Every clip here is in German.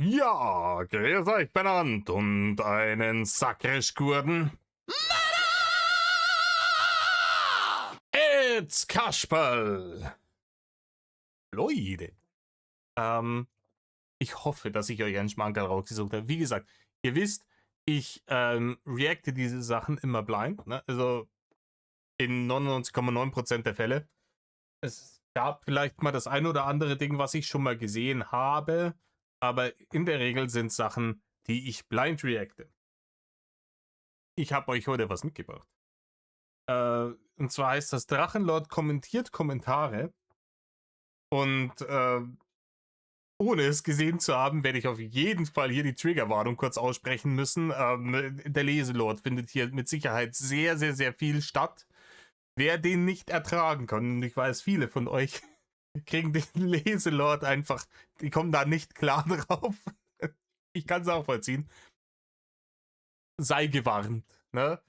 Ja, grüß euch benannt und einen Sakrischgurden. It's Kasperl! Leute, ich hoffe, dass ich euch einen Schmankerl rausgesucht habe. Wie gesagt, ihr wisst, ich reacte diese Sachen immer blind, ne? Also in 99,9% der Fälle. Es gab vielleicht mal das ein oder andere Ding, was ich schon mal gesehen habe, aber in der Regel sind Sachen, die ich blind reacte. Ich habe euch heute was mitgebracht. Und zwar heißt das Drachenlord kommentiert Kommentare und ohne es gesehen zu haben, werde ich auf jeden Fall hier die Triggerwarnung kurz aussprechen müssen. Der Leselord findet hier mit Sicherheit sehr, sehr, sehr viel statt. Wer den nicht ertragen kann, und ich weiß, viele von euch kriegen den Leselord einfach, die kommen da nicht klar drauf. Ich kann es auch vollziehen. Sei gewarnt. Ne?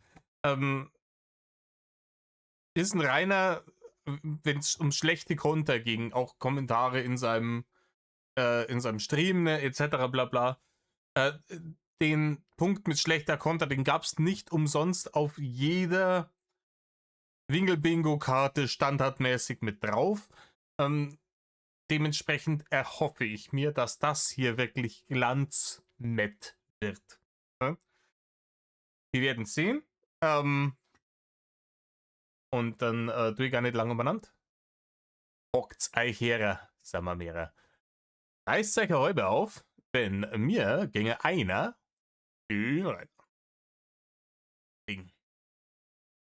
Ist ein reiner, wenn es um schlechte Konter ging, auch Kommentare in seinem Stream, ne, etc. bla bla. Den Punkt mit schlechter Konter, den gab es nicht umsonst auf jeder Winkel-Bingo-Karte standardmäßig mit drauf. Dementsprechend erhoffe ich mir, dass das hier wirklich glanznett wird. Ja? Wir werden sehen. Und dann tue ich gar nicht lange umeinander. Hockt's euch her, sagen wir mehr. Reißt euch Räuber auf, wenn mir ginge einer rein.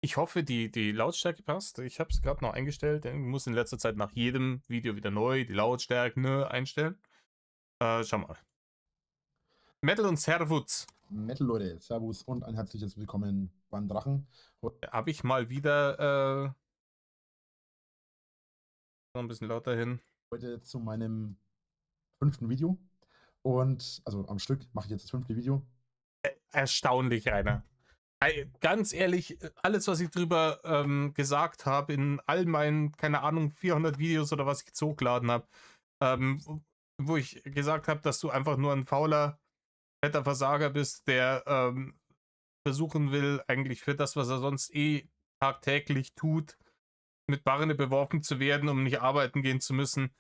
Ich hoffe, die Lautstärke passt. Ich habe es gerade noch eingestellt. Ich muss in letzter Zeit nach jedem Video wieder neu die Lautstärke einstellen. Schau mal. Metal und Servus. Metal Leute, Servus und ein herzliches Willkommen beim Drachen. Habe ich mal wieder noch ein bisschen lauter hin. Heute zu meinem 5. Video. Und, also am Stück mache ich jetzt das 5. Video. Erstaunlich, Rainer. Ganz ehrlich, alles, was ich drüber gesagt habe, in all meinen, keine Ahnung, 400 Videos oder was ich jetzt hochgeladen habe, wo ich gesagt habe, dass du einfach nur ein fauler, fetter Versager bist, der versuchen will, eigentlich für das, was er sonst tagtäglich tut, mit Barne beworfen zu werden, um nicht arbeiten gehen zu müssen.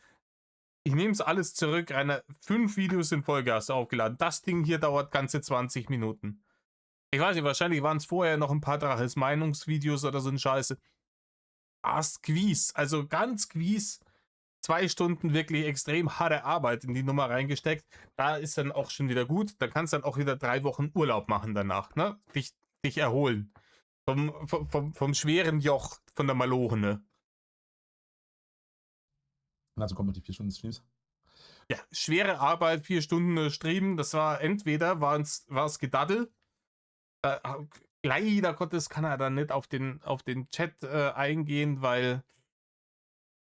Ich nehme es alles zurück, Rainer. 5 Videos in Folge hast du aufgeladen. Das Ding hier dauert ganze 20 Minuten. Ich weiß nicht, wahrscheinlich waren es vorher noch ein paar Draches Meinungsvideos oder so ein Scheiße. Squeeze, also ganz Squeeze. 2 Stunden wirklich extrem harte Arbeit in die Nummer reingesteckt. Da ist dann auch schon wieder gut. Da kannst du dann auch wieder 3 Wochen Urlaub machen danach, ne? Dich erholen. Vom schweren Joch von der Malochene. Und dazu kommen noch die 4 Stunden Streams. Ja, schwere Arbeit, 4 Stunden Streamen. Das war entweder war es Gedaddel. Leider Gottes kann er dann nicht auf den Chat eingehen, weil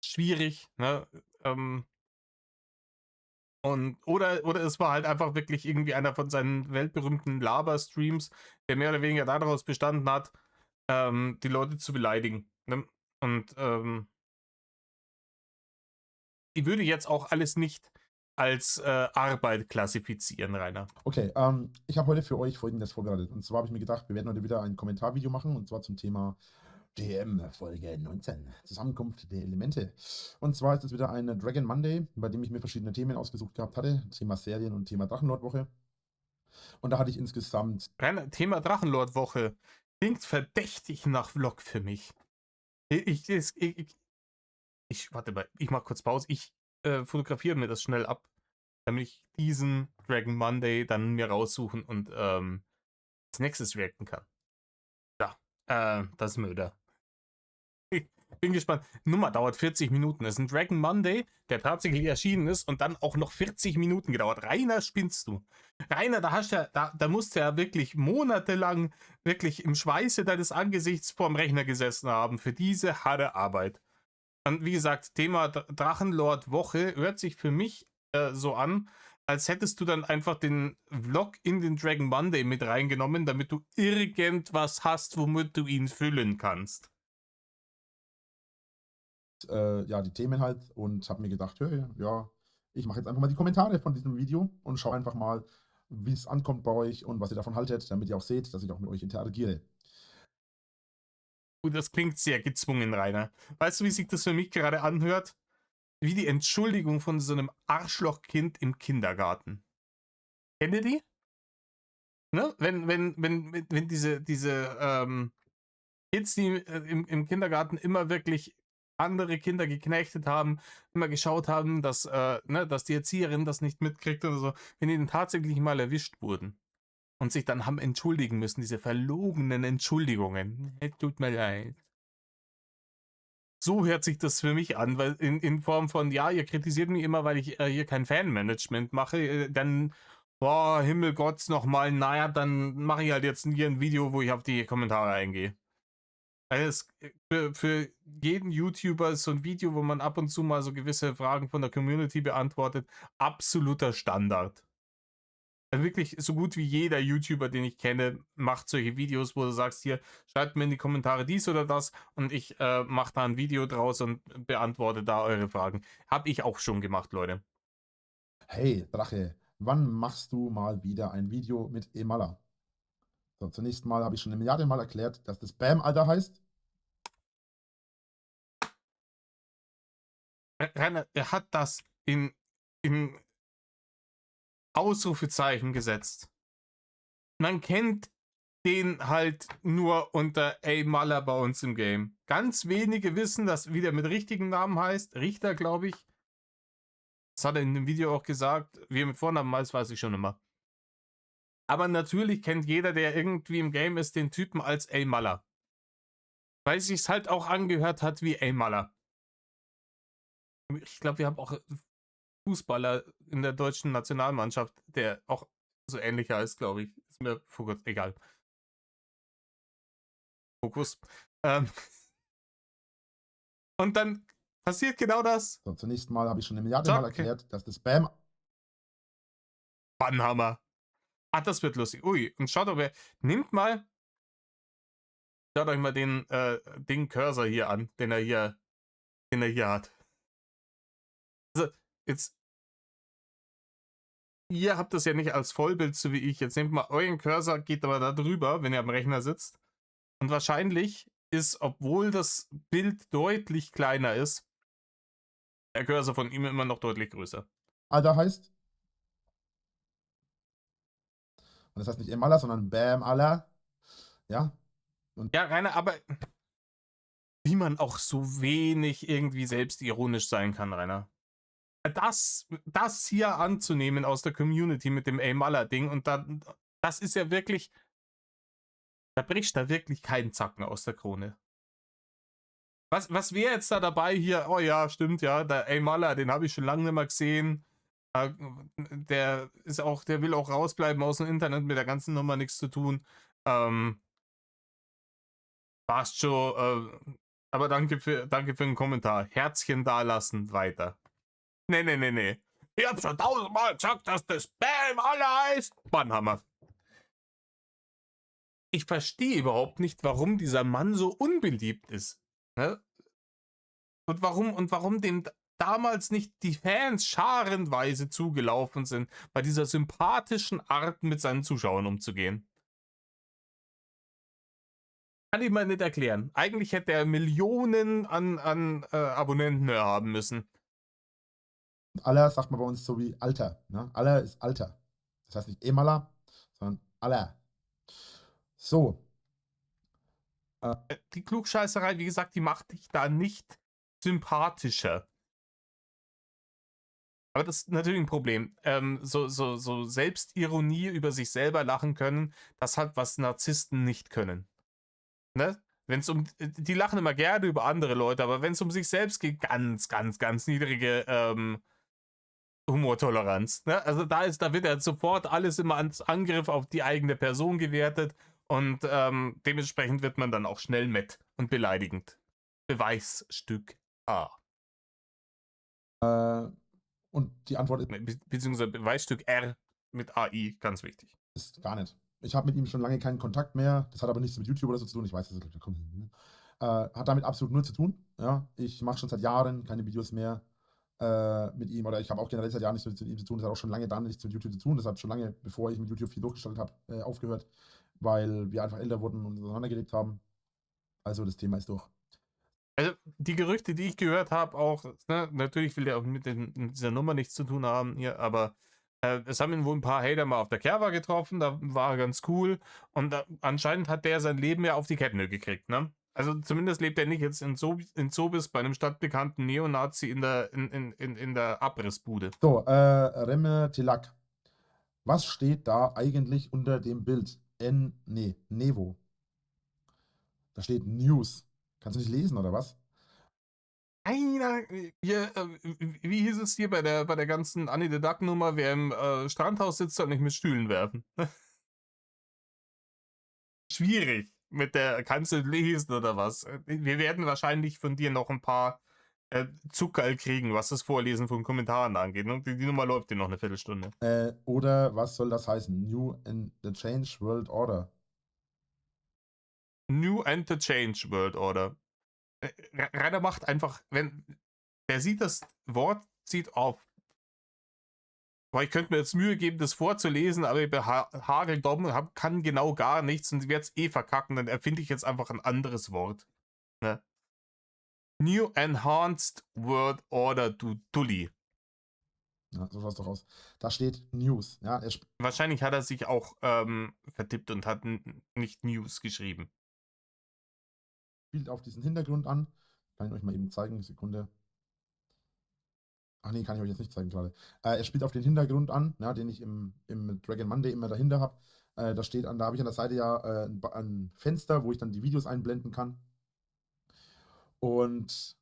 schwierig, ne? Oder es war halt einfach wirklich irgendwie einer von seinen weltberühmten Laber-Streams, der mehr oder weniger daraus bestanden hat, die Leute zu beleidigen. Ne? Und ich würde jetzt auch alles nicht als Arbeit klassifizieren, Rainer. Okay, ich habe heute für euch Folgendes vorbereitet. Und zwar habe ich mir gedacht, wir werden heute wieder ein Kommentarvideo machen. Und zwar zum Thema DM Folge 19. Zusammenkunft der Elemente. Und zwar ist es wieder ein Dragon Monday, bei dem ich mir verschiedene Themen ausgesucht gehabt hatte. Thema Serien und Thema Drachenlord-Woche. Und da hatte ich insgesamt... Rainer, Thema Drachenlord-Woche klingt verdächtig nach Vlog für mich. Warte mal, ich mach kurz Pause. Ich fotografiere mir das schnell ab, damit ich diesen Dragon Monday dann mir raussuchen und als nächstes reacten kann. Ja, das ist Möder. Ich bin gespannt. Nummer dauert 40 Minuten. Das ist ein Dragon Monday, der tatsächlich erschienen ist und dann auch noch 40 Minuten gedauert. Rainer, spinnst du? Rainer, da musst du ja wirklich monatelang wirklich im Schweiße deines Angesichts vorm Rechner gesessen haben für diese harte Arbeit. Und wie gesagt, Thema Drachenlord Woche hört sich für mich so an, als hättest du dann einfach den Vlog in den Dragon Monday mit reingenommen, damit du irgendwas hast, womit du ihn füllen kannst. ja, die Themen halt und habe mir gedacht, hey, ja, Ich mache jetzt einfach mal die Kommentare von diesem Video und schaue einfach mal, wie es ankommt bei euch und was ihr davon haltet, damit ihr auch seht, dass ich auch mit euch interagiere. Das klingt sehr gezwungen, Rainer. Weißt du, wie sich das für mich gerade anhört? Wie die Entschuldigung von so einem Arschlochkind im Kindergarten. Kennt ihr die? Ne? Wenn diese Kids, die im Kindergarten immer wirklich andere Kinder geknechtet haben, immer geschaut haben, dass, ne, dass die Erzieherin das nicht mitkriegt oder so, wenn die dann tatsächlich mal erwischt wurden und sich dann haben entschuldigen müssen, diese verlogenen Entschuldigungen. Tut mir leid. So hört sich das für mich an, weil in Form von, ja, ihr kritisiert mich immer, weil ich hier kein Fanmanagement mache, dann, boah, Himmelgott, nochmal, naja, dann mache ich halt jetzt hier ein Video, wo ich auf die Kommentare eingehe. Also für jeden YouTuber ist so ein Video, wo man ab und zu mal so gewisse Fragen von der Community beantwortet, absoluter Standard. Also wirklich so gut wie jeder YouTuber, den ich kenne, macht solche Videos, wo du sagst, hier, schreibt mir in die Kommentare dies oder das und ich mache da ein Video draus und beantworte da eure Fragen. Hab ich auch schon gemacht, Leute. Hey, Drache, wann machst du mal wieder ein Video mit Emala? So, zunächst mal habe ich schon eine Milliarde Mal erklärt, dass das Bam-Alter heißt. Rainer, er hat das in Ausrufezeichen gesetzt. Man kennt den halt nur unter Maller bei uns im Game. Ganz wenige wissen, dass wie der mit richtigen Namen heißt. Richter, glaube ich. Das hat er in dem Video auch gesagt. Wie er mit Vornamen heißt, weiß ich schon immer. Aber natürlich kennt jeder, der irgendwie im Game ist, den Typen als Maller. Weil sich's halt auch angehört hat wie Maller. Ich glaube, wir haben auch Fußballer in der deutschen Nationalmannschaft, der auch so ähnlich heißt, glaube ich. Ist mir egal. Fokus. Und dann passiert genau das. So, zunächst mal habe ich schon eine Milliarde Mal Zack. erklärt, dass das Bam. Bannhammer. Ah, das wird lustig. Ui, und schaut euch, schaut euch mal den Cursor hier an, den er hier hat. Also, jetzt, ihr habt das ja nicht als Vollbild, so wie ich. Jetzt nehmt mal euren Cursor, geht aber da drüber, wenn ihr am Rechner sitzt. Und wahrscheinlich ist, obwohl das Bild deutlich kleiner ist, der Cursor von ihm immer noch deutlich größer. Alter heißt. Und das heißt nicht Emala, sondern Bam-Alter. Ja. Und Ja, Rainer, aber wie man auch so wenig irgendwie selbstironisch sein kann, Rainer. Das hier anzunehmen aus der Community mit dem Maller-Ding und dann, das ist ja wirklich, da bricht da wirklich kein Zacken aus der Krone. Was wäre jetzt da dabei hier? Oh ja, stimmt, ja, der Maller, den habe ich schon lange nicht mehr gesehen. Der ist auch, der will auch rausbleiben aus dem Internet, mit der ganzen Nummer nichts zu tun. Passt schon, aber danke für den Kommentar. Herzchen da lassen, weiter. Nee. Ich hab schon 1000-mal gesagt, dass das Bam aller heißt. Bannhammer. Ich verstehe überhaupt nicht, warum dieser Mann so unbeliebt ist. Ne? Und warum dem damals nicht die Fans scharenweise zugelaufen sind, bei dieser sympathischen Art mit seinen Zuschauern umzugehen. Kann ich mal nicht erklären. Eigentlich hätte er Millionen an Abonnenten haben müssen. Aller sagt man bei uns so wie Alter. Ne? Aller ist Alter. Das heißt nicht Emala, sondern Aller. So. Die Klugscheißerei, wie gesagt, die macht dich da nicht sympathischer. Aber das ist natürlich ein Problem. So Selbstironie über sich selber lachen können, das hat, was Narzissten nicht können. Ne? Wenn's die lachen immer gerne über andere Leute, aber wenn es um sich selbst geht, ganz niedrige Humortoleranz. Ne? Also da wird ja sofort alles immer als Angriff auf die eigene Person gewertet und dementsprechend wird man dann auch schnell matt und beleidigend. Beweisstück A. Und die Antwort Beziehungsweise Beweisstück R mit AI, ganz wichtig. ist gar nicht. Ich habe mit ihm schon lange keinen Kontakt mehr. Das hat aber nichts mit YouTube oder so zu tun. Ich weiß, das hat damit absolut null zu tun. Ja, ich mache schon seit Jahren keine Videos mehr. mit ihm, oder ich habe auch generell seit Jahren nichts mit ihm zu tun, das hat auch schon lange dann nichts mit YouTube zu tun, das hat schon lange, bevor ich mit YouTube viel durchgestartet habe, aufgehört, weil wir einfach älter wurden und auseinandergelebt haben. Also das Thema ist durch. Also die Gerüchte, die ich gehört habe, auch, ne, natürlich will der auch mit dieser Nummer nichts zu tun haben hier, aber es haben ihn wohl ein paar Hater mal auf der Kerwa getroffen, da war er ganz cool und anscheinend hat der sein Leben ja auf die Kette gekriegt, ne? Also zumindest lebt er nicht jetzt in Sobis bei einem stadtbekannten Neonazi in der Abrissbude. So, Remme Tilak. Was steht da eigentlich unter dem Bild? Nevo. Da steht News. Kannst du nicht lesen, oder was? Einer, hier, wie hieß es hier bei der ganzen Annie the Duck Nummer, wer im Strandhaus sitzt, soll nicht mit Stühlen werfen. Schwierig mit der, kannst du lesen oder was? Wir werden wahrscheinlich von dir noch ein paar Zuckerl kriegen, was das Vorlesen von Kommentaren angeht. Und die Nummer läuft dir noch eine Viertelstunde. Oder was soll das heißen? New and the Change World Order. New and the Change World Order. Rainer macht einfach, wenn der sieht das Wort, sieht auf. Boah, ich könnte mir jetzt Mühe geben, das vorzulesen, aber ich bin hageldumm, kann genau gar nichts und werde es eh verkacken, dann erfinde ich jetzt einfach ein anderes Wort. Ne? New Enhanced World Order, du Dulli. Ja, so schaut es doch aus. Da steht News. Ja, Wahrscheinlich hat er sich auch vertippt und hat nicht News geschrieben. spielt auf diesen Hintergrund an. Kann ich euch mal eben zeigen. Sekunde. Ach nee, kann ich euch jetzt nicht zeigen gerade. Er spielt auf den Hintergrund an, ja, den ich im Dragon Monday immer dahinter habe. Da steht da habe ich an der Seite ja ein Fenster, wo ich dann die Videos einblenden kann. Und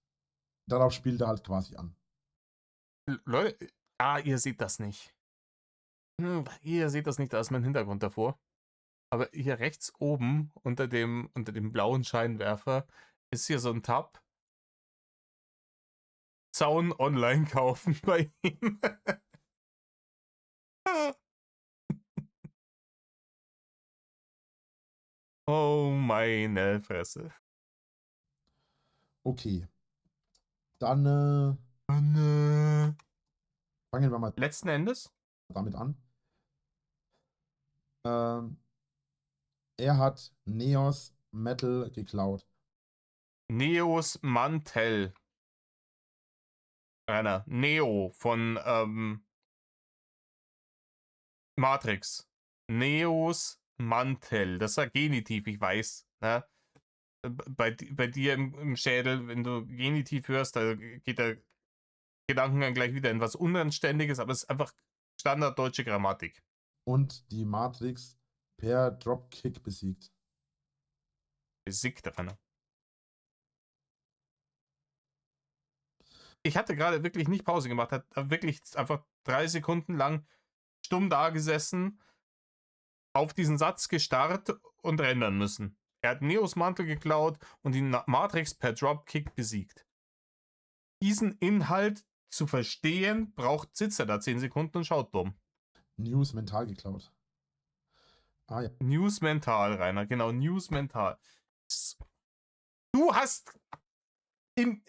darauf spielt er halt quasi an. Leute, ihr seht das nicht. Ihr seht das nicht, da ist mein Hintergrund davor. Aber hier rechts oben unter dem blauen Scheinwerfer ist hier so ein Tab. Zaun online kaufen bei ihm. Oh, meine Fresse. Okay. Dann fangen wir mal Letzten Endes? damit an. Er hat Neos Metal geklaut. Neos Mantel. Rainer. Neo von Matrix. Neos Mantel. Das war Genitiv, ich weiß. Ne? Bei dir im Schädel, wenn du Genitiv hörst, da geht der Gedankengang gleich wieder in was Unanständiges, aber es ist einfach standarddeutsche Grammatik. Und die Matrix per Dropkick besiegt. Besiegt, Rainer. Ich hatte gerade wirklich nicht Pause gemacht, hat wirklich einfach 3 Sekunden lang stumm da gesessen, auf diesen Satz gestarrt und rendern müssen. Er hat Neos Mantel geklaut und die Matrix per Dropkick besiegt. Diesen Inhalt zu verstehen, sitzt er da 10 Sekunden und schaut dumm. News mental geklaut. Ah ja. News mental, Rainer, genau, News mental. Du hast im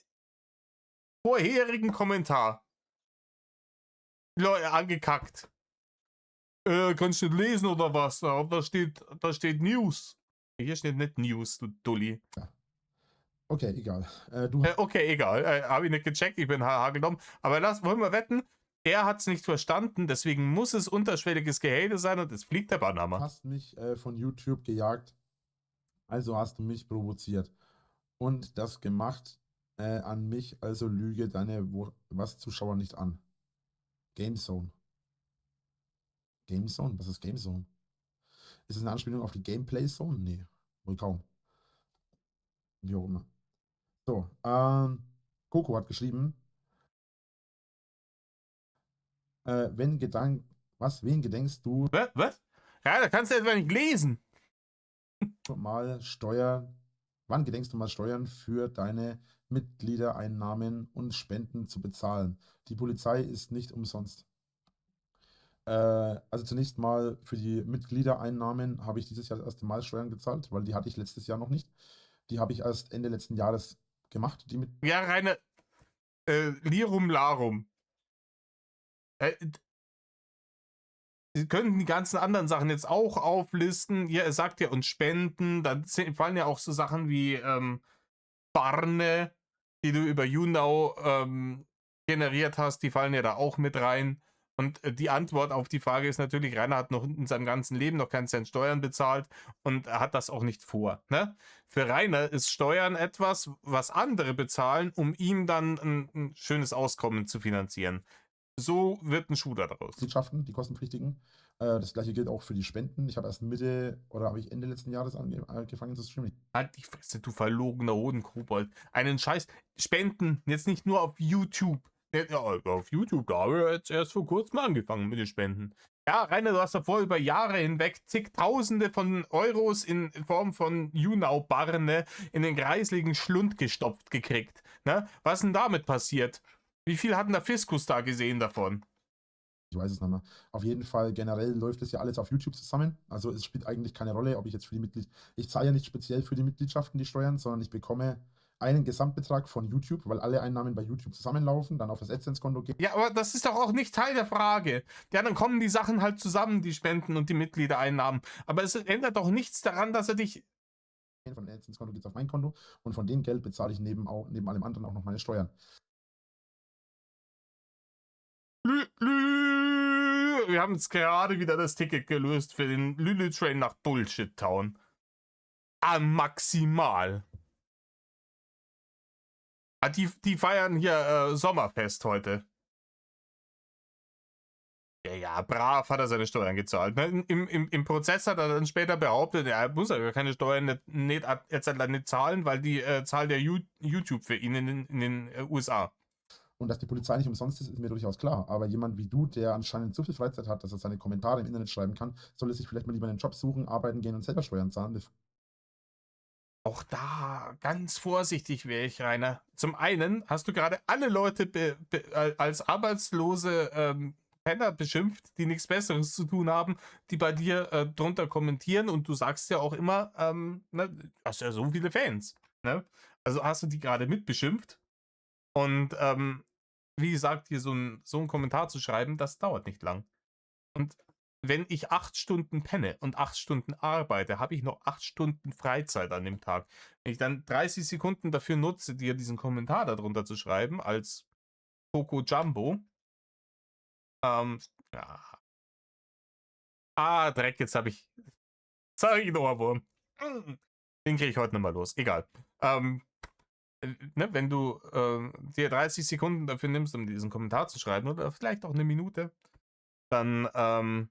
vorherigen Kommentar Leute angekackt. Kannst du nicht lesen oder was? Da steht News. Hier steht nicht News, du Dulli. Ja. Okay, egal. Okay, egal. Habe ich nicht gecheckt, ich bin hageldumm. Aber wollen wir wetten? Er hat es nicht verstanden, deswegen muss es unterschwelliges Gehate sein und es fliegt der Banhammer. Du hast mich von YouTube gejagt, also hast du mich provoziert. Und das gemacht an mich, also lüge deine was-Zuschauer nicht an. Gamezone. Gamezone? Was ist Gamezone? Ist es eine Anspielung auf die Gameplay Zone? Nee, wohl kaum. Wie auch immer. So, Coco hat geschrieben, wen gedenkst du Was? Ja, da kannst du etwa nicht lesen. mal Steuern, wann gedenkst du mal Steuern für deine Mitgliedereinnahmen und Spenden zu bezahlen? Die Polizei ist nicht umsonst. Also zunächst mal für die Mitgliedereinnahmen habe ich dieses Jahr das erste Mal Steuern gezahlt, weil die hatte ich letztes Jahr noch nicht. Die habe ich erst Ende letzten Jahres gemacht. Ja, Rainer, Lirum Larum. Sie könnten die ganzen anderen Sachen jetzt auch auflisten. Ja, er sagt ja, und Spenden. Dann fallen ja auch so Sachen wie Barne, die du über YouNow generiert hast, die fallen ja da auch mit rein. Und die Antwort auf die Frage ist natürlich, Rainer hat noch in seinem ganzen Leben noch keinen Cent Steuern bezahlt und er hat das auch nicht vor. Ne? Für Rainer ist Steuern etwas, was andere bezahlen, um ihm dann ein schönes Auskommen zu finanzieren. So wird ein Schuh daraus. Mitgliedschaften, die kostenpflichtigen. Das gleiche gilt auch für die Spenden. Ich habe erst Mitte oder habe ich Ende letzten Jahres angefangen zu streamen. Halt die Fresse, du verlogener Hodenkobold. Einen Scheiß. Spenden, jetzt nicht nur auf YouTube. Ja, auf YouTube, da haben wir jetzt erst vor kurzem angefangen mit den Spenden. Ja, Rainer, du hast davor über Jahre hinweg zigtausende von Euros in Form von YouNow-Barne in den kreisligen Schlund gestopft gekriegt. Ne? Was ist denn damit passiert? Wie viel hat denn der Fiskus da gesehen davon? Ich weiß es nicht mehr. Auf jeden Fall, generell läuft es ja alles auf YouTube zusammen. Also es spielt eigentlich keine Rolle, ob ich jetzt für die ich zahle ja nicht speziell für die Mitgliedschaften die Steuern, sondern ich bekomme einen Gesamtbetrag von YouTube, weil alle Einnahmen bei YouTube zusammenlaufen, dann auf das AdSense-Konto gehen. Ja, aber das ist doch auch nicht Teil der Frage. Ja, dann kommen die Sachen halt zusammen, die Spenden und die Mitgliedereinnahmen. Aber es ändert doch nichts daran, dass er dich. Von dem AdSense-Konto geht es auf mein Konto und von dem Geld bezahle ich neben allem anderen auch noch meine Steuern. Wir haben jetzt gerade wieder das Ticket gelöst für den Lülü-Train nach Bullshit Town. Maximal. Die feiern hier Sommerfest heute. Ja, brav hat er seine Steuern gezahlt. Ne? Im Prozess hat er dann später behauptet, er muss ja keine Steuern nicht zahlen, weil die zahlt der YouTube für ihn in den USA. Und dass die Polizei nicht umsonst ist, ist mir durchaus klar. Aber jemand wie du, der anscheinend so viel Freizeit hat, dass er seine Kommentare im Internet schreiben kann, soll er sich vielleicht mal lieber einen Job suchen, arbeiten gehen und selber Steuern zahlen. Auch da ganz vorsichtig wäre ich, Rainer. Zum einen hast du gerade alle Leute als arbeitslose Penner beschimpft, die nichts Besseres zu tun haben, die bei dir drunter kommentieren und du sagst ja auch immer, ne, hast ja so viele Fans. Ne? Also hast du die gerade mitbeschimpft und wie gesagt, hier so ein Kommentar zu schreiben, das dauert nicht lang. Und wenn ich 8 Stunden penne und 8 Stunden arbeite, habe ich noch 8 Stunden Freizeit an dem Tag. Wenn ich dann 30 Sekunden dafür nutze, dir diesen Kommentar darunter zu schreiben, als Coco Jumbo, ja. Dreck, jetzt habe ich. Sag ich einen Ohrwurm. Den kriege ich heute nicht mal los. Egal. Ne, wenn du dir 30 Sekunden dafür nimmst, um diesen Kommentar zu schreiben, oder vielleicht auch eine Minute, dann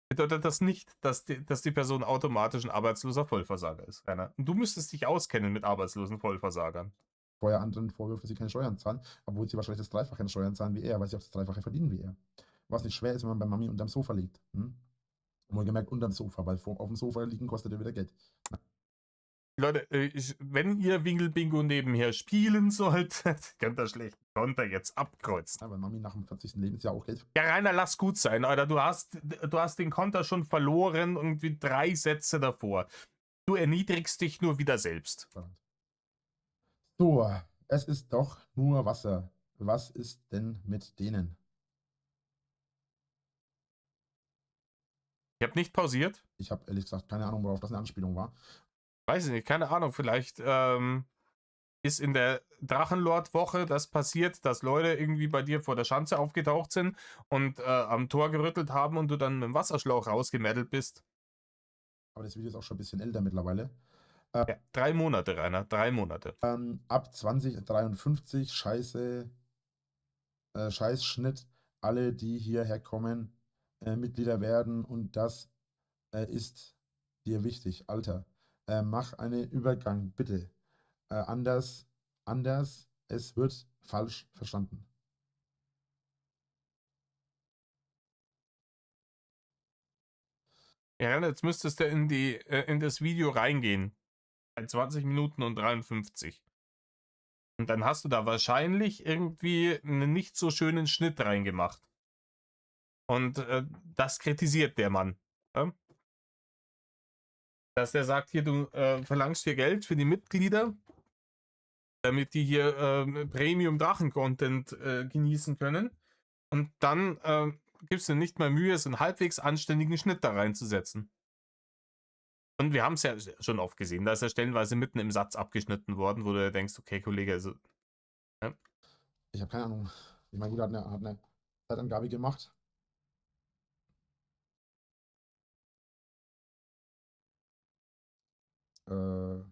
bedeutet das nicht, dass die Person automatisch ein arbeitsloser Vollversager ist, Rainer. Und du müsstest dich auskennen mit arbeitslosen Vollversagern. Vorher anderen Vorwürfe, dass sie keine Steuern zahlen, obwohl sie wahrscheinlich das Dreifache an Steuern zahlen wie er, weil sie auch das Dreifache verdienen wie er. Was nicht schwer ist, wenn man bei Mami unterm Sofa liegt. Wohlgemerkt unterm Sofa, weil auf dem Sofa liegen kostet ja wieder Geld. Leute, wenn ihr Winkelbingo nebenher spielen solltet, könnt ihr schlecht Konter jetzt abkreuzen. Ja, weil Mami nach dem 40. Lebensjahr auch Geld. Ja, Rainer, lass gut sein, Alter. Du hast den Konter schon verloren, irgendwie 3 Sätze davor. Du erniedrigst dich nur wieder selbst. So, es ist doch nur Wasser. Was ist denn mit denen? Ich habe nicht pausiert. Ich habe ehrlich gesagt keine Ahnung, worauf das eine Anspielung war. Weiß ich nicht, keine Ahnung. Vielleicht ist in der Drachenlord-Woche das passiert, dass Leute irgendwie bei dir vor der Schanze aufgetaucht sind und am Tor gerüttelt haben und du dann mit dem Wasserschlauch rausgemeddelt bist. Aber das Video ist auch schon ein bisschen älter mittlerweile. Ja, 3 Monate, Rainer, 3 Monate. Ab 2053, Scheißschnitt, alle, die hierher kommen, Mitglieder werden und das ist dir wichtig, Alter. Mach einen Übergang, bitte. Anders, es wird falsch verstanden. Ja, Rainer, jetzt müsstest du in das Video reingehen. Bei 20 Minuten und 53. Und dann hast du da wahrscheinlich irgendwie einen nicht so schönen Schnitt reingemacht. Und das kritisiert der Mann. Ja? Dass der sagt, hier, du verlangst hier Geld für die Mitglieder damit die hier Premium-Drachen-Content genießen können. Und dann gibst du nicht mal Mühe, so einen halbwegs anständigen Schnitt da reinzusetzen. Und wir haben es ja schon oft gesehen, da ist ja stellenweise mitten im Satz abgeschnitten worden, wo du denkst, okay, Kollege, also. Ja. Ich habe keine Ahnung. Ich meine, gut, hat eine Zeitangabe gemacht. Äh,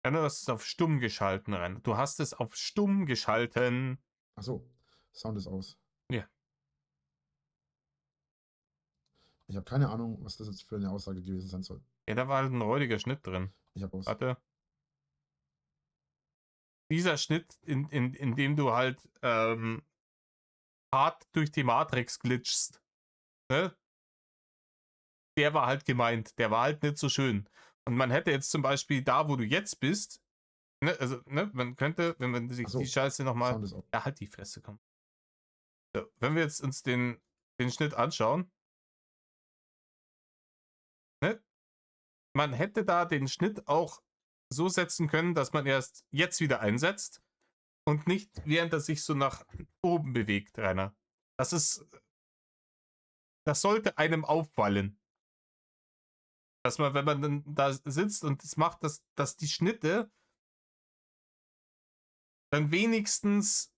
Ja, du hast es auf stumm geschalten, rein. Du hast es auf stumm geschalten. Achso, Sound ist aus. Ja. Ich habe keine Ahnung, was das jetzt für eine Aussage gewesen sein soll. Ja, da war halt ein räudiger Schnitt drin. Ich habe aus. Warte. Dieser Schnitt, in dem du halt hart durch die Matrix glitschst, ne? Der war halt gemeint. Der war halt nicht so schön. Und man hätte jetzt zum Beispiel da, wo du jetzt bist, ne, also, ne, man könnte, wenn man sich Ach so, die Scheiße nochmal. Sound ist aus. Ja, halt die Fresse, komm. So, wenn wir jetzt uns den Schnitt anschauen, ne, man hätte da den Schnitt auch so setzen können, dass man erst jetzt wieder einsetzt und nicht während er sich so nach oben bewegt, Rainer. Das sollte einem auffallen. Dass man, wenn man dann da sitzt und es macht, dass die Schnitte dann wenigstens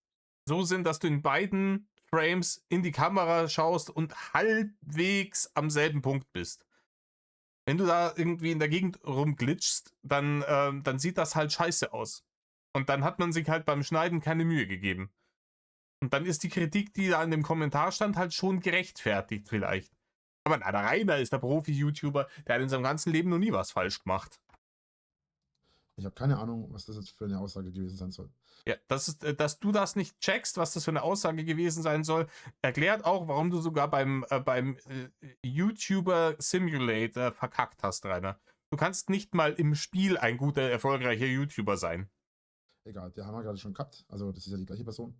so sind, dass du in beiden Frames in die Kamera schaust und halbwegs am selben Punkt bist. Wenn du da irgendwie in der Gegend rumglitschst, dann sieht das halt scheiße aus. Und dann hat man sich halt beim Schneiden keine Mühe gegeben. Und dann ist die Kritik, die da in dem Kommentar stand, halt schon gerechtfertigt vielleicht. Aber na, der Rainer ist der Profi-YouTuber, der hat in seinem ganzen Leben noch nie was falsch gemacht. Ich habe keine Ahnung, was das jetzt für eine Aussage gewesen sein soll. Ja, dass du das nicht checkst, was das für eine Aussage gewesen sein soll, erklärt auch, warum du sogar beim YouTuber Simulator verkackt hast, Rainer. Du kannst nicht mal im Spiel ein guter, erfolgreicher YouTuber sein. Egal, der haben wir gerade schon gehabt. Also, das ist ja die gleiche Person.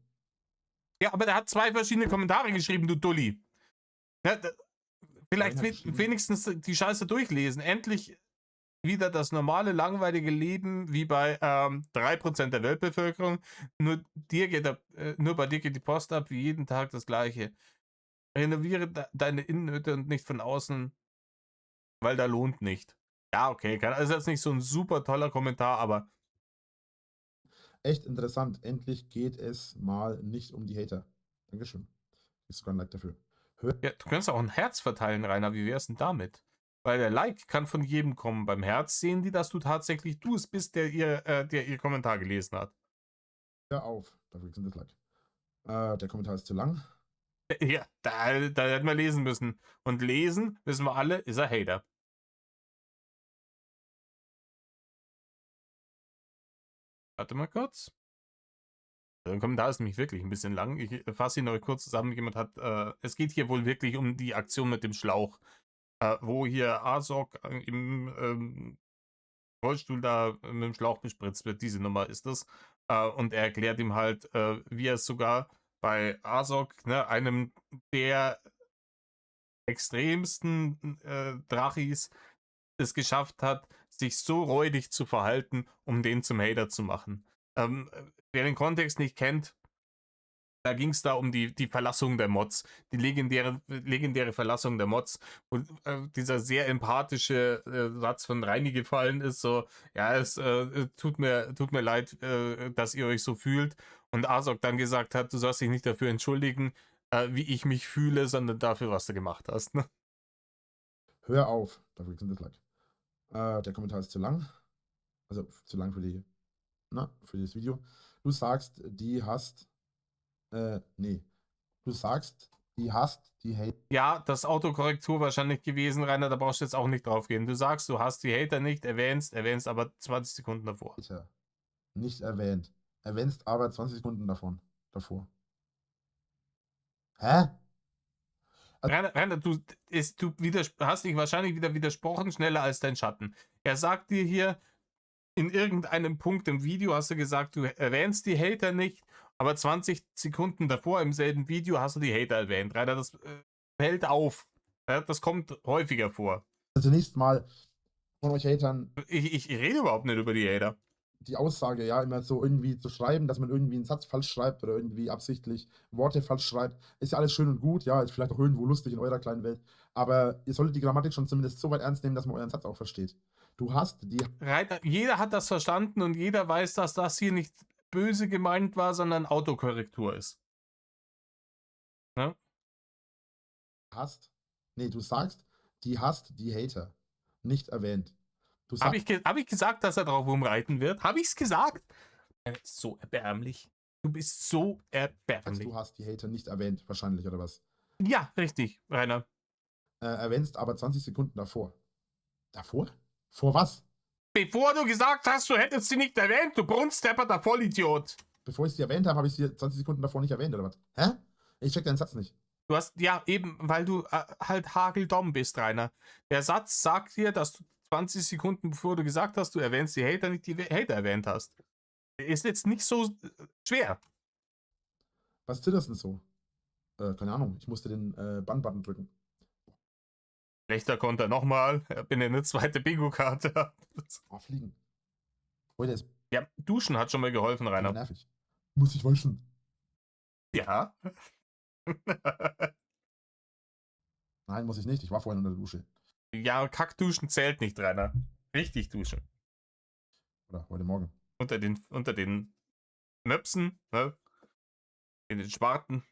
Ja, aber der hat 2 verschiedene Kommentare geschrieben, du Dulli. Ja, vielleicht wenigstens die Scheiße durchlesen. Endlich wieder das normale, langweilige Leben wie bei 3% der Weltbevölkerung. Nur bei dir geht die Post ab, wie jeden Tag das Gleiche. Renoviere deine Innennöte und nicht von außen, weil da lohnt nicht. Ja, okay, ist jetzt nicht so ein super toller Kommentar, aber. Echt interessant. Endlich geht es mal nicht um die Hater. Dankeschön. Ist sogar ein Like dafür. Ja, du kannst auch ein Herz verteilen, Rainer. Wie wär's denn damit? Weil der Like kann von jedem kommen. Beim Herz sehen die, dass du tatsächlich du es bist, der ihr Kommentar gelesen hat. Hör auf. Dafür gibt es das Like. Der Kommentar ist zu lang. Ja, da hätten wir lesen müssen. Und lesen, wissen wir alle, ist er Hater. Warte mal kurz. Der Kommentar ist nämlich wirklich ein bisschen lang. Ich fasse ihn noch kurz zusammen. Jemand hat, es geht hier wohl wirklich um die Aktion mit dem Schlauch. Wo hier Azog im Rollstuhl da mit dem Schlauch bespritzt wird. Diese Nummer ist das. Und er erklärt ihm halt, wie er es sogar bei Azog, ne, einem der extremsten Drachis, es geschafft hat, sich so räudig zu verhalten, um den zum Hater zu machen. Wer den Kontext nicht kennt, da ging es da um die Verlassung der Mods, die legendäre Verlassung der Mods, wo dieser sehr empathische Satz von Reini gefallen ist, so, ja, es tut mir leid, dass ihr euch so fühlt. Und Azog dann gesagt hat, du sollst dich nicht dafür entschuldigen, wie ich mich fühle, sondern dafür, was du gemacht hast. Ne? Hör auf. Dafür gibt es das Like. Der Kommentar ist zu lang. Also zu lang für für das Video. Du sagst, die hast. Nee. Du sagst, die hast die Hater. Ja, das Autokorrektur wahrscheinlich gewesen, Rainer, da brauchst du jetzt auch nicht drauf gehen. Du sagst, du hast die Hater nicht, erwähnst aber 20 Sekunden davor. Nicht erwähnt. Erwähnst aber 20 Sekunden davor. Hä? Rainer, du hast dich wahrscheinlich wieder widersprochen, schneller als dein Schatten. Er sagt dir hier, in irgendeinem Punkt im Video hast du gesagt, du erwähnst die Hater nicht, aber 20 Sekunden davor im selben Video hast du die Hater erwähnt. Rainer, das fällt auf. Ja, das kommt häufiger vor. Zunächst mal von euch Hatern. Ich rede überhaupt nicht über die Hater. die Aussage, ja, immer so irgendwie zu schreiben, dass man irgendwie einen Satz falsch schreibt oder irgendwie absichtlich Worte falsch schreibt, ist ja alles schön und gut, ja, ist vielleicht auch irgendwo lustig in eurer kleinen Welt, aber ihr solltet die Grammatik schon zumindest so weit ernst nehmen, dass man euren Satz auch versteht. Du hast die Jeder hat das verstanden und jeder weiß, dass das hier nicht böse gemeint war, sondern Autokorrektur ist. Ne? du sagst, die hast die Hater nicht erwähnt. Du Habe sagst, hab ich gesagt, dass er drauf rumreiten wird? Habe ich es gesagt? So erbärmlich. Du bist so erbärmlich. du hast die Hater nicht erwähnt, wahrscheinlich, oder was? Ja, richtig, Rainer. Erwähnst aber 20 Sekunden davor. Davor? Vor was? Bevor du gesagt hast, du hättest sie nicht erwähnt, du brunstdepperter Vollidiot. Bevor ich sie erwähnt habe, habe ich sie 20 Sekunden davor nicht erwähnt, oder was? Hä? Ich check deinen Satz nicht. Du hast, ja, eben, weil du halt hageldumm bist, Rainer. Der Satz sagt dir, dass du 20 Sekunden bevor du gesagt hast, du erwähnst die Hater, nicht die Hater erwähnt hast. Ist jetzt nicht so schwer. Was ist das denn so? Keine Ahnung, ich musste den Bann-Button drücken. Schlechter Konter nochmal. Bin in eine zweite Bingo-Karte. Fliegen. Heute ist Ja, Duschen hat schon mal geholfen, Rainer. nervig. Muss ich waschen? Ja. Nein, muss ich nicht. Ich war vorhin unter der Dusche. Ja, Kackduschen zählt nicht, Rainer. Richtig duschen. Oder heute Morgen. Unter den Möpsen, ne? In den Sparten.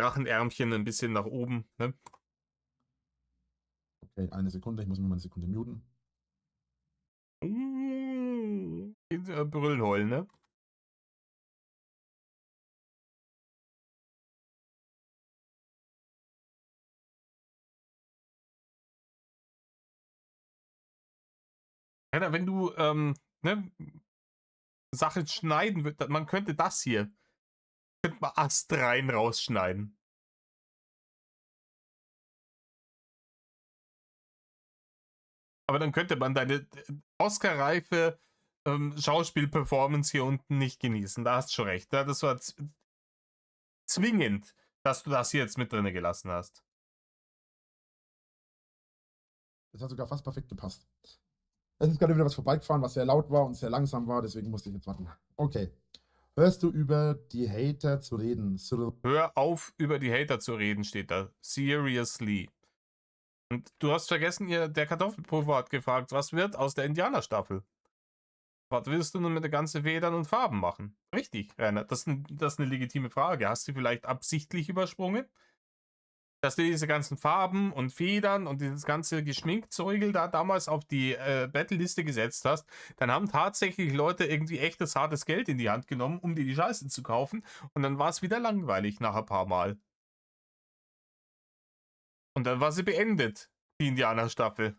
Drachenärmchen ein bisschen nach oben, ne? Okay, eine Sekunde. Ich muss mir mal eine Sekunde muten. Brüllen heulen, ne? Wenn du ne, Sachen schneiden würdest, man könnte das hier, könnte man astrein rausschneiden. Aber dann könnte man deine Oscar-reife Schauspielperformance hier unten nicht genießen. Da hast du schon recht. Ne? Das war zwingend, dass du das hier jetzt mit drin gelassen hast. Das hat sogar fast perfekt gepasst. Es ist gerade wieder was vorbeigefahren, was sehr laut war und sehr langsam war, deswegen musste ich jetzt warten. Okay. Hörst du über die Hater zu reden? Hör auf, über die Hater zu reden, steht da. Seriously. Und du hast vergessen, der Kartoffelpuffer hat gefragt, was wird aus der Indianerstaffel? Was willst du nun mit den ganzen Federn und Farben machen? Richtig, Rainer, das ist eine legitime Frage. Hast du vielleicht absichtlich übersprungen? Dass du diese ganzen Farben und Federn und dieses ganze Geschminkzeugel da damals auf die Battle-Liste gesetzt hast, dann haben tatsächlich Leute irgendwie echtes, hartes Geld in die Hand genommen, um dir die Scheiße zu kaufen. Und dann war es wieder langweilig nach ein paar Mal. Und dann war sie beendet, die Indianerstaffel.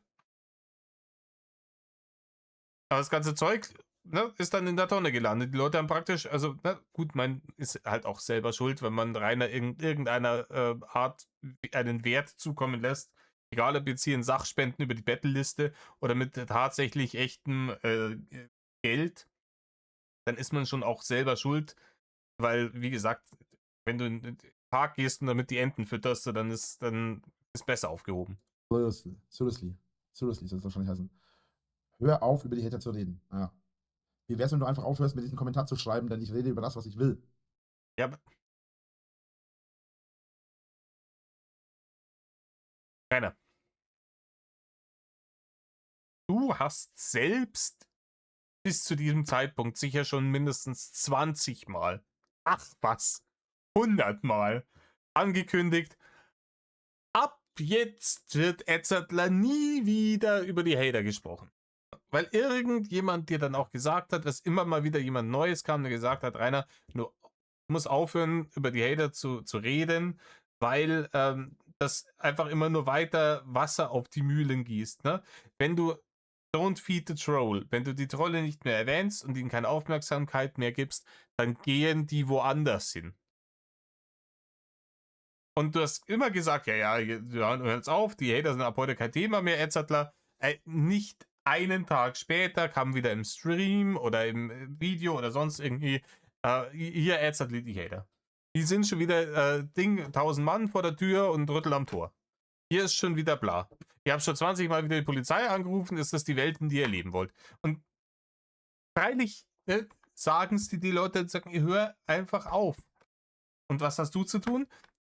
Aber das ganze Zeug, ne, ist dann in der Tonne gelandet. Die Leute haben praktisch, also, na, gut, man ist halt auch selber schuld, wenn man Rainer irgendeiner Art einen Wert zukommen lässt. Egal, ob jetzt hier in Sachspenden über die Battle-Liste oder mit tatsächlich echtem Geld, dann ist man schon auch selber schuld, weil, wie gesagt, wenn du in den Park gehst und damit die Enten fütterst, dann ist besser aufgehoben. Seriously, soll es wahrscheinlich heißen. Hör auf, über die Hater zu reden. Ja. Wie wär's, wenn du einfach aufhörst, mir diesen Kommentar zu schreiben, denn ich rede über das, was ich will. Ja, aber Rainer, du hast selbst bis zu diesem Zeitpunkt sicher schon mindestens 20 Mal, ach was, 100 Mal angekündigt, ab jetzt wird Edzardler nie wieder über die Hater gesprochen. Weil irgendjemand dir dann auch gesagt hat, dass immer mal wieder jemand Neues kam, der gesagt hat, Rainer, du musst aufhören, über die Hater zu reden, weil das einfach immer nur weiter Wasser auf die Mühlen gießt. Ne? Wenn du Don't feed the troll. Wenn du die Trolle nicht mehr erwähnst und ihnen keine Aufmerksamkeit mehr gibst, dann gehen die woanders hin. Und du hast immer gesagt, ja, hören jetzt auf, die Hater sind ab heute kein Thema mehr, etc. Nicht einen Tag später kam wieder im Stream oder im Video oder sonst irgendwie, hier Edzardler die Hater. Die sind schon wieder 1000 Mann vor der Tür und Rüttel am Tor. Hier ist schon wieder bla. Ihr habt schon 20 Mal wieder die Polizei angerufen, ist das die Welt, in die ihr leben wollt. Und freilich sagen es die Leute und sagen, hör einfach auf. Und was hast du zu tun?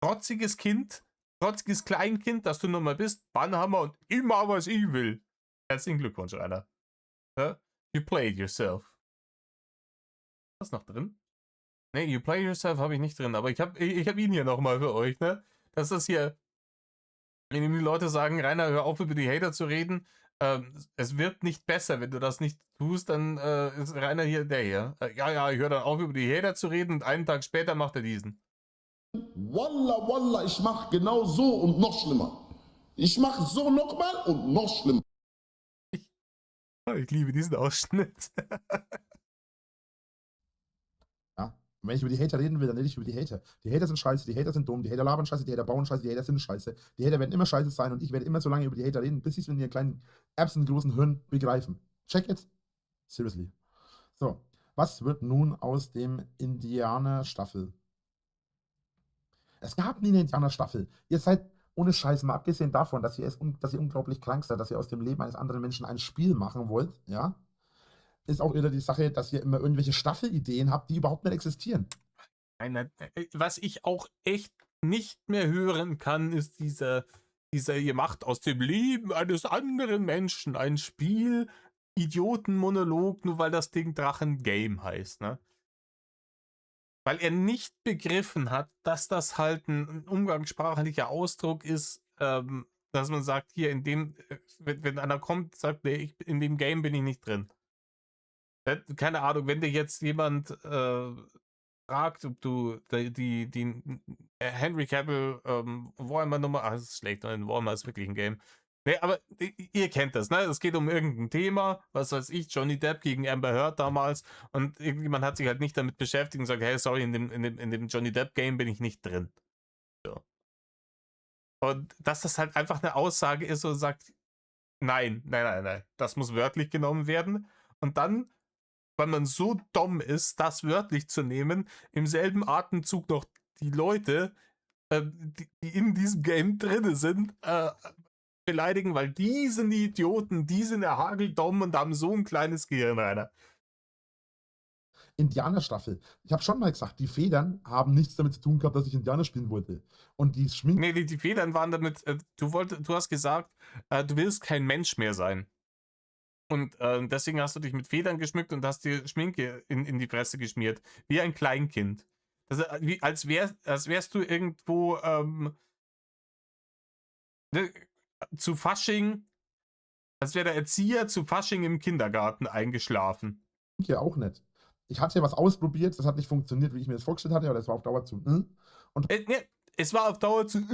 Trotziges Kind, trotziges Kleinkind, das du nun mal bist, Bannhammer und immer, was ich will. Herzlichen Glückwunsch, Rainer. Ja? You played yourself. Was noch drin? Ne, You Play Yourself habe ich nicht drin, aber ich hab ihn hier nochmal für euch, ne? Das ist hier, wenn die Leute sagen, Rainer, hör auf über die Hater zu reden, es wird nicht besser, wenn du das nicht tust, dann ist Rainer hier der hier. Ja, ich höre dann auf über die Hater zu reden und einen Tag später macht er diesen. Wallah, wallah, ich mach genau so und noch schlimmer. Ich mach so nochmal und noch schlimmer. Ich liebe diesen Ausschnitt. Ja. Und wenn ich über die Hater reden will, dann rede ich über die Hater. Die Hater sind scheiße, die Hater sind dumm, die Hater labern scheiße, die Hater bauen scheiße, die Hater sind scheiße. Die Hater werden immer scheiße sein und ich werde immer so lange über die Hater reden, bis sie es mit ihren kleinen Erbsen großen Hirn begreifen. Check it. Seriously. So, was wird nun aus dem Indianer-Staffel? Es gab nie eine Indianer-Staffel. Ihr seid ohne Scheiß, mal abgesehen davon, dass ihr unglaublich krank seid, dass ihr aus dem Leben eines anderen Menschen ein Spiel machen wollt, ja, ist auch wieder die Sache, dass ihr immer irgendwelche Staffelideen habt, die überhaupt nicht existieren. Was ich auch echt nicht mehr hören kann, ist dieser, ihr macht aus dem Leben eines anderen Menschen ein Spiel, Idiotenmonolog, nur weil das Ding Drachen-Game heißt, ne? Weil er nicht begriffen hat, dass das halt ein umgangssprachlicher Ausdruck ist, dass man sagt, hier in dem, wenn einer kommt, sagt, nee, in dem Game bin ich nicht drin. Keine Ahnung, wenn dir jetzt jemand fragt, ob du die Henry Cavill Warhammer Nummer, das ist schlecht, Warhammer ist wirklich ein Game. Nee, aber ihr kennt das, ne? Es geht um irgendein Thema, was weiß ich, Johnny Depp gegen Amber Heard damals und irgendjemand hat sich halt nicht damit beschäftigt und sagt, hey, sorry, in dem Johnny Depp Game bin ich nicht drin. So. Und dass das halt einfach eine Aussage ist und sagt, nein, das muss wörtlich genommen werden und dann, weil man so dumm ist, das wörtlich zu nehmen, im selben Atemzug noch die Leute, die in diesem Game drin sind, beleidigen, weil die sind die Idioten, die sind der Hageldumm und haben so ein kleines Gehirn, Rainer. Indianer-Staffel. Ich habe schon mal gesagt, die Federn haben nichts damit zu tun gehabt, dass ich Indianer spielen wollte. Und die Schminke. Nee, die Federn waren damit, du hast gesagt, du willst kein Mensch mehr sein. Und deswegen hast du dich mit Federn geschmückt und hast dir Schminke in die Fresse geschmiert. Wie ein Kleinkind. Das, als wärst du irgendwo ne, zu Fasching, als wäre der Erzieher zu Fasching im Kindergarten eingeschlafen. Schminke auch nicht. Ich hatte was ausprobiert, das hat nicht funktioniert, wie ich mir das vorgestellt hatte, aber das war auf Dauer zu. Und Ne, es war auf Dauer zu.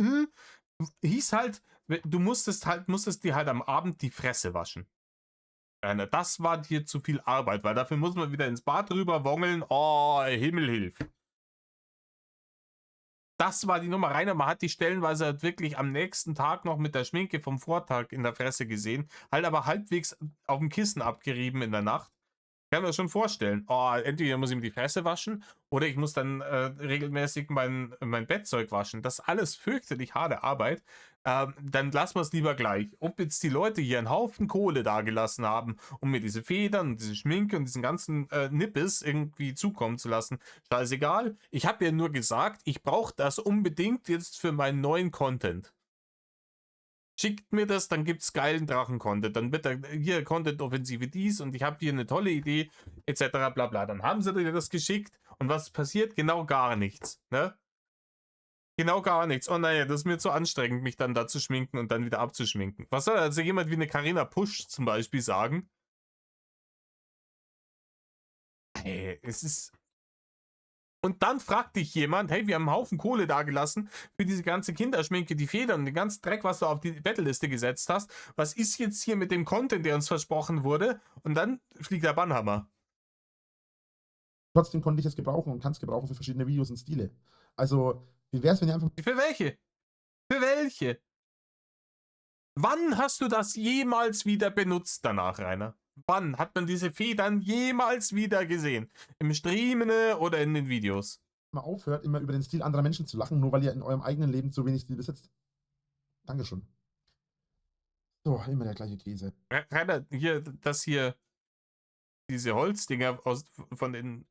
Hieß halt, du musstest dir halt am Abend die Fresse waschen. Das war dir zu viel Arbeit, weil dafür muss man wieder ins Bad rüber wongeln. Oh, Himmel hilf. Das war die Nummer rein, man hat die stellenweise halt wirklich am nächsten Tag noch mit der Schminke vom Vortag in der Fresse gesehen, halt aber halbwegs auf dem Kissen abgerieben in der Nacht. Ich kann mir das schon vorstellen. Oh, entweder muss ich mir die Fresse waschen oder ich muss dann regelmäßig mein Bettzeug waschen. Das ist alles fürchterlich harte Arbeit. Dann lassen wir es lieber gleich. Ob jetzt die Leute hier einen Haufen Kohle dagelassen haben, um mir diese Federn und diese Schminke und diesen ganzen Nippes irgendwie zukommen zu lassen, scheißegal. Ich habe ja nur gesagt, ich brauche das unbedingt jetzt für meinen neuen Content. Schickt mir das, dann gibt's geilen Drachen-Content. Dann wird da hier Content-Offensive dies und ich habe hier eine tolle Idee, etc. bla bla. Dann haben sie dir das geschickt und was passiert? Genau gar nichts. Ne? Genau gar nichts. Oh naja, das ist mir zu anstrengend, mich dann da zu schminken und dann wieder abzuschminken. Was soll also jemand wie eine Carina Pusch zum Beispiel sagen? Hey, es ist. Und dann fragt dich jemand, hey, wir haben einen Haufen Kohle dagelassen für diese ganze Kinderschminke, die Federn und den ganzen Dreck, was du auf die Battle-Liste gesetzt hast. Was ist jetzt hier mit dem Content, der uns versprochen wurde? Und dann fliegt der Bannhammer. trotzdem konnte ich es gebrauchen und kann es gebrauchen für verschiedene Videos und Stile. Also, wie wäre es, wenn ihr einfach. Für welche? Für welche? Wann hast du das jemals wieder benutzt danach, Rainer? Wann hat man diese Federn jemals wieder gesehen? Im Streamen oder in den Videos? mal aufhört, immer über den Stil anderer Menschen zu lachen, nur weil ihr in eurem eigenen Leben zu wenig Stil besitzt. Dankeschön. So, immer der gleiche Käse. Rainer, hier, das hier. diese Holzdinger von den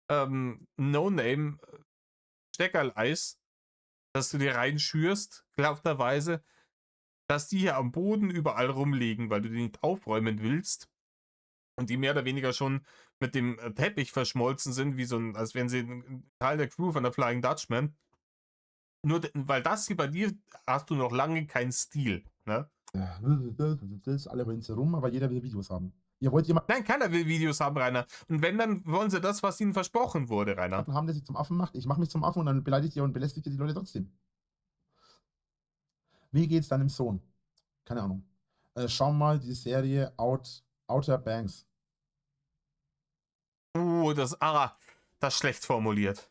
No-Name Steckerleis, dass du dir reinschürst, glaubterweise, dass die hier am Boden überall rumliegen, weil du die nicht aufräumen willst und die mehr oder weniger schon mit dem Teppich verschmolzen sind, wie als wären sie ein Teil der Crew von der Flying Dutchman. Nur weil das hier bei dir hast du noch lange keinen Stil, ne? Alle heulen sie rum, aber jeder will Videos haben. Ihr wollt jemanden Nein, keiner will Videos haben, Rainer. Und wenn, dann wollen sie das, was ihnen versprochen wurde, Rainer. haben, der sich zum Affen macht. Ich mache mich zum Affen und dann beleidigt ihr und belästigt ihr die Leute trotzdem. Wie geht's deinem Sohn? Keine Ahnung. Schau mal die Serie Outer Banks. Das ist schlecht formuliert.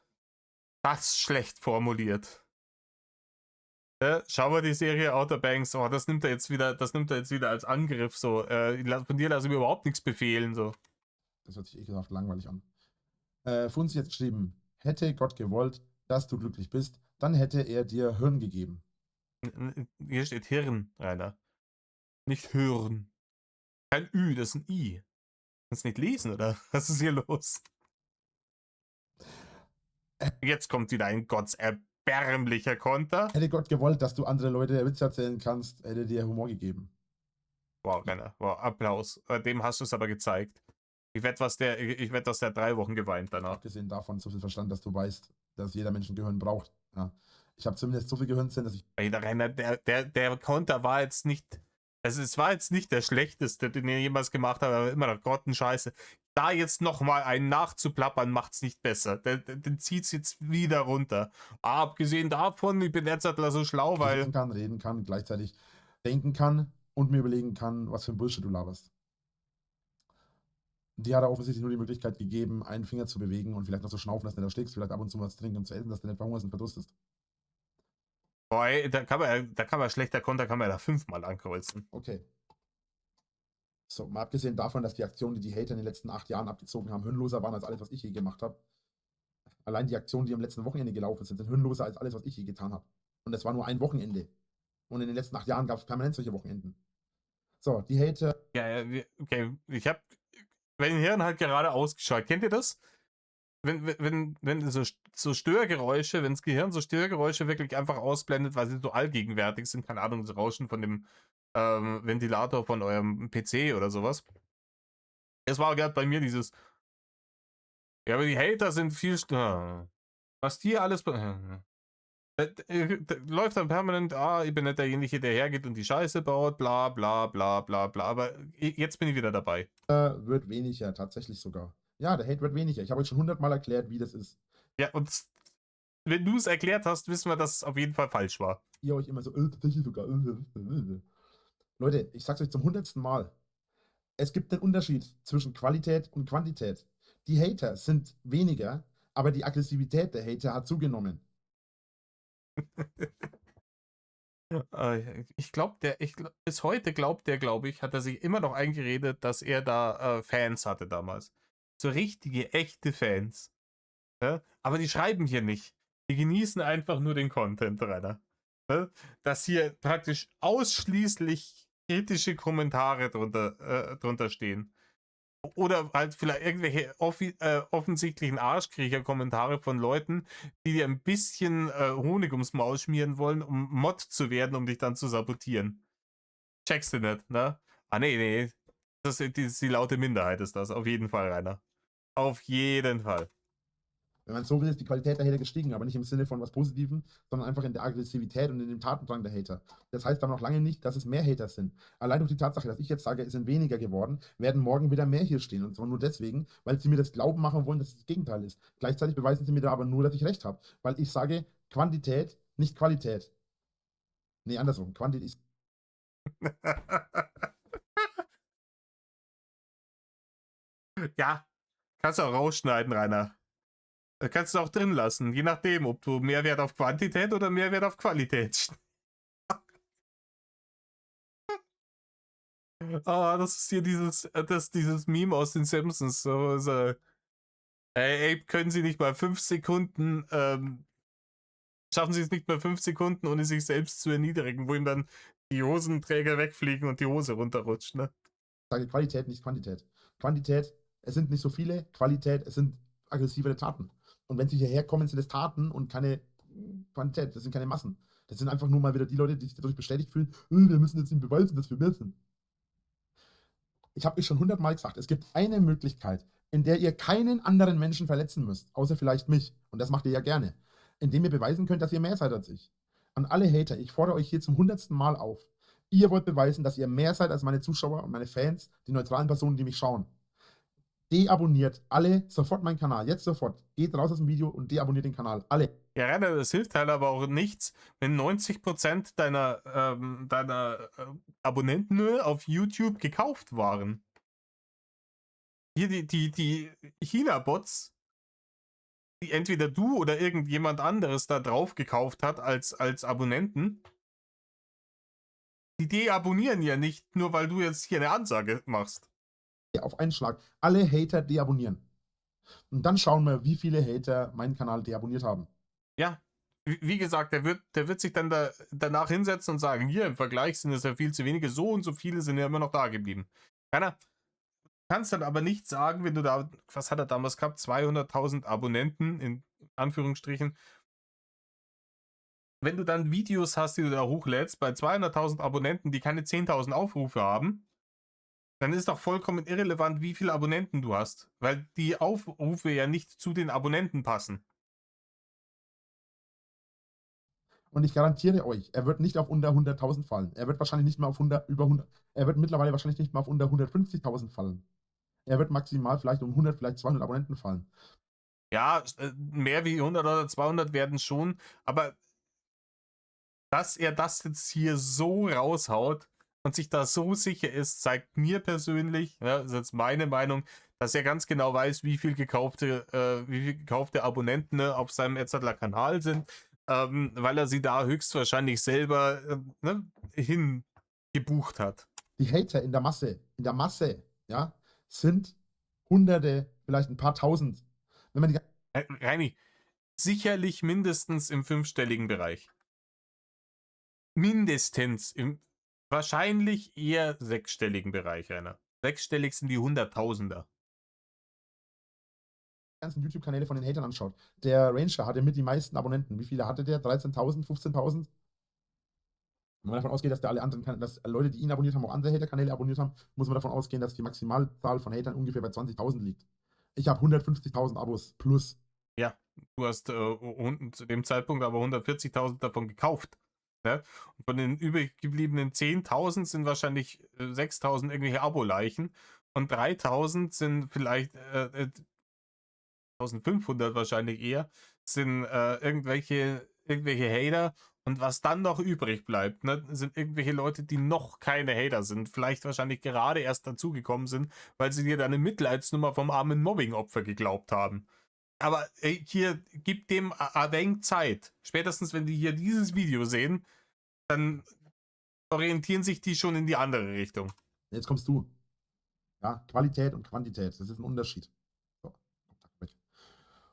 Das ist schlecht formuliert. Schau mal die Serie Outer Banks. Oh, das nimmt er jetzt wieder als Angriff. So, von dir lasse ich mir überhaupt nichts befehlen. So. Das hört sich ekelhaft langweilig an. Funzi hat geschrieben, hätte Gott gewollt, dass du glücklich bist, dann hätte er dir Hirn gegeben. Hier steht Hirn, Rainer. Nicht Hören. Kein Ü, das ist ein I. Kannst du nicht lesen, oder? Was ist hier los? Jetzt kommt wieder ein gottserbärmlicher Konter. Hätte Gott gewollt, dass du andere Leute Witze erzählen kannst, hätte dir Humor gegeben. Wow, Rainer. Wow, Applaus. Dem hast du es aber gezeigt. Ich wette, dass der 3 Wochen geweint danach. Abgesehen davon, so viel Verstand, dass du weißt, dass jeder Mensch ein Gehirn braucht. Ja. Ich habe zumindest so viel Gehirnzellen, dass ich... Rainer, der Konter war jetzt nicht... Also es war jetzt nicht der schlechteste, den ihr jemals gemacht habt, aber immer noch Grottenscheiße. Da jetzt nochmal einen nachzuplappern, macht es nicht besser. Den zieht es jetzt wieder runter. Abgesehen davon, ich bin jetzt so schlau, weil... reden kann, gleichzeitig denken kann und mir überlegen kann, was für ein Bullshit du laberst. Die hat er offensichtlich nur die Möglichkeit gegeben, einen Finger zu bewegen und vielleicht noch zu schnaufen, dass du nicht erschlägst, vielleicht ab und zu was trinken und zu essen, dass du nicht verhungerst und verdurstest. Boah, ey, da kann man schlechter Konter, kann man da 5-mal ankreuzen. Okay. So, mal abgesehen davon, dass die Aktionen, die Hater in den letzten 8 Jahren abgezogen haben, hirnloser waren als alles, was ich je gemacht habe. Allein die Aktionen, die am letzten Wochenende gelaufen sind, sind hirnloser als alles, was ich je getan habe. Und das war nur ein Wochenende. Und in den letzten 8 Jahren gab es permanent solche Wochenenden. So, die Hater... Ja, okay, ich habe mein Hirn halt gerade ausgeschaltet. Kennt ihr das? Wenn so Störgeräusche, wenn das Gehirn so Störgeräusche wirklich einfach ausblendet, weil sie so allgegenwärtig sind, keine Ahnung, das Rauschen von dem Ventilator von eurem PC oder sowas. Es war gerade bei mir dieses, ja, aber die Hater sind viel, was die alles, läuft dann permanent, ich bin nicht derjenige, der hergeht und die Scheiße baut, bla bla bla bla bla, aber jetzt bin ich wieder dabei. wird weniger, tatsächlich sogar. Ja, der Hate wird weniger. Ich habe euch schon 100-mal erklärt, wie das ist. Ja, und wenn du es erklärt hast, wissen wir, dass es auf jeden Fall falsch war. Ihr euch immer so, tatsächlich sogar. Leute, ich sag's euch zum 100. Mal. Es gibt einen Unterschied zwischen Qualität und Quantität. Die Hater sind weniger, aber die Aggressivität der Hater hat zugenommen. Ich glaube, bis heute glaube ich, hat er sich immer noch eingeredet, dass er da Fans hatte damals. So richtige, echte Fans. Ja? Aber die schreiben hier nicht. Die genießen einfach nur den Content, Rainer. Ja? Dass hier praktisch ausschließlich kritische Kommentare drunter stehen. Oder halt vielleicht irgendwelche offensichtlichen Arschkriecher-Kommentare von Leuten, die dir ein bisschen Honig ums Maul schmieren wollen, um Mod zu werden, um dich dann zu sabotieren. Checkst du nicht, ne? Nee. Das ist die laute Minderheit, ist das. Auf jeden Fall, Rainer. Auf jeden Fall. Wenn man so will, ist die Qualität der Hater gestiegen, aber nicht im Sinne von was Positivem, sondern einfach in der Aggressivität und in dem Tatendrang der Hater. Das heißt aber noch lange nicht, dass es mehr Hater sind. Allein durch die Tatsache, dass ich jetzt sage, es sind weniger geworden, werden morgen wieder mehr hier stehen. Und zwar nur deswegen, weil sie mir das Glauben machen wollen, dass es das Gegenteil ist. Gleichzeitig beweisen sie mir da aber nur, dass ich recht habe. Weil ich sage, Quantität, nicht Qualität. Nee, andersrum. Quantität ist... Ja, kannst du auch rausschneiden, Rainer. Kannst du auch drin lassen, je nachdem, ob du Mehrwert auf Quantität oder Mehrwert auf Qualität. Das ist hier dieses Meme aus den Simpsons. So, ey, können Sie nicht mal 5 Sekunden, schaffen Sie es nicht mal 5 Sekunden, ohne sich selbst zu erniedrigen, wo ihm dann die Hosenträger wegfliegen und die Hose runterrutscht, ne? sage Qualität, nicht Quantität. Quantität, es sind nicht so viele, Qualität, es sind aggressivere Taten. Und wenn sie hierher kommen, sind es Taten und keine Quantität, das sind keine Massen. Das sind einfach nur mal wieder die Leute, die sich dadurch bestätigt fühlen, wir müssen jetzt ihm beweisen, dass wir mehr sind. Ich habe euch schon 100-mal gesagt, es gibt eine Möglichkeit, in der ihr keinen anderen Menschen verletzen müsst, außer vielleicht mich. Und das macht ihr ja gerne. Indem ihr beweisen könnt, dass ihr mehr seid als ich. An alle Hater, ich fordere euch hier zum 100. Mal auf. Ihr wollt beweisen, dass ihr mehr seid als meine Zuschauer und meine Fans, die neutralen Personen, die mich schauen. Deabonniert alle sofort meinen Kanal. Jetzt sofort. Geht raus aus dem Video und deabonniert den Kanal. Alle. Ja, Rainer, das hilft halt aber auch nichts, wenn 90% deiner Abonnenten nur auf YouTube gekauft waren. Hier die China-Bots, die entweder du oder irgendjemand anderes da drauf gekauft hat als Abonnenten, die deabonnieren ja nicht, nur weil du jetzt hier eine Ansage machst. Auf einen Schlag. Alle Hater deabonnieren. Und dann schauen wir, wie viele Hater meinen Kanal deabonniert haben. Ja, wie gesagt, der wird sich dann danach hinsetzen und sagen, hier im Vergleich sind es ja viel zu wenige, so und so viele sind ja immer noch da geblieben. Keiner kannst dann aber nicht sagen, wenn du da, was hat er damals gehabt, 200.000 Abonnenten, in Anführungsstrichen, wenn du dann Videos hast, die du da hochlädst, bei 200.000 Abonnenten, die keine 10.000 Aufrufe haben, dann ist doch vollkommen irrelevant, wie viele Abonnenten du hast, weil die Aufrufe ja nicht zu den Abonnenten passen. Und ich garantiere euch, er wird nicht auf unter 100.000 fallen. Er wird wahrscheinlich nicht mehr auf über 100, er wird mittlerweile wahrscheinlich nicht mehr auf unter 150.000 fallen. Er wird maximal vielleicht um 100, vielleicht 200 Abonnenten fallen. Ja, mehr wie 100 oder 200 werden schon, aber dass er das jetzt hier so raushaut und sich da so sicher ist, zeigt mir persönlich, ja, das ist jetzt meine Meinung, dass er ganz genau weiß, wie viel gekaufte Abonnenten, ne, auf seinem Etzadler Kanal sind, weil er sie da höchstwahrscheinlich selber hingebucht hat. Die Hater in der Masse, ja, sind Hunderte, vielleicht ein paar Tausend. Wenn man die Reini, sicherlich mindestens im 5-stelligen Bereich. Mindestens im wahrscheinlich eher 6-stelligen Bereich, Rainer. 6-stellig sind die Hunderttausender. ganzen YouTube-Kanäle von den Hatern anschaut, der Ranger hatte mit die meisten Abonnenten. Wie viele hatte der? 13.000, 15.000? Wenn man davon ausgeht, dass der alle anderen, dass Leute, die ihn abonniert haben, auch andere Hater-Kanäle abonniert haben, muss man davon ausgehen, dass die Maximalzahl von Hatern ungefähr bei 20.000 liegt. Ich habe 150.000 Abos plus. Ja, du hast zu dem Zeitpunkt aber 140.000 davon gekauft. Ne? Und von den übrig gebliebenen 10.000 sind wahrscheinlich 6.000 irgendwelche Abo-Leichen und 3.000 sind vielleicht 1.500 wahrscheinlich eher, sind irgendwelche Hater. Und was dann noch übrig bleibt, ne, sind irgendwelche Leute, die noch keine Hater sind, vielleicht wahrscheinlich gerade erst dazugekommen sind, weil sie dir deine Mitleidsnummer vom armen Mobbing-Opfer geglaubt haben. Aber ey, hier, gib dem ein wenig Zeit. Spätestens, wenn die hier dieses Video sehen, dann orientieren sich die schon in die andere Richtung. Jetzt kommst du. Ja, Qualität und Quantität, das ist ein Unterschied. So.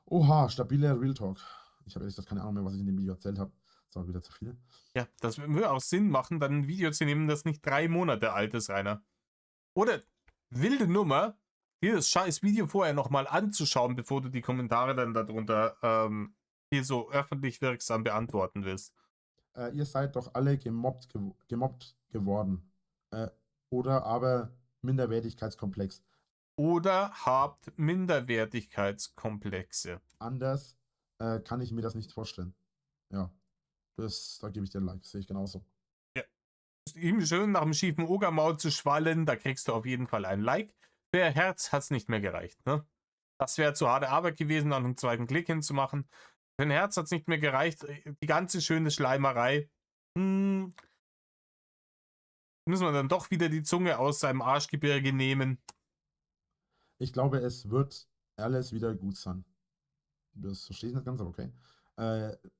Oha, stabiler Real Talk. Ich habe ehrlich gesagt keine Ahnung mehr, was ich in dem Video erzählt habe. Das war wieder zu viel. Ja, das würde auch Sinn machen, dann ein Video zu nehmen, das nicht 3 Monate alt ist, Rainer. Oder wilde Nummer, dir das scheiß Video vorher nochmal anzuschauen, bevor du die Kommentare dann darunter hier so öffentlich wirksam beantworten willst. Ihr seid doch alle gemobbt geworden. Oder aber Minderwertigkeitskomplex. Oder habt Minderwertigkeitskomplexe. Anders kann ich mir das nicht vorstellen. Ja, da gebe ich dir ein Like, sehe ich genauso. Ja. Ist ihm schön nach dem schiefen Ogermaul zu schwallen, da kriegst du auf jeden Fall ein Like. Für Herz hat es nicht mehr gereicht, ne? Das wäre zu harte Arbeit gewesen, an einen zweiten Klick hinzumachen. Für ein Herz hat es nicht mehr gereicht. Die ganze schöne Schleimerei. Müssen wir dann doch wieder die Zunge aus seinem Arschgebirge nehmen. Ich glaube, es wird alles wieder gut sein. Das verstehe ich nicht ganz, aber okay.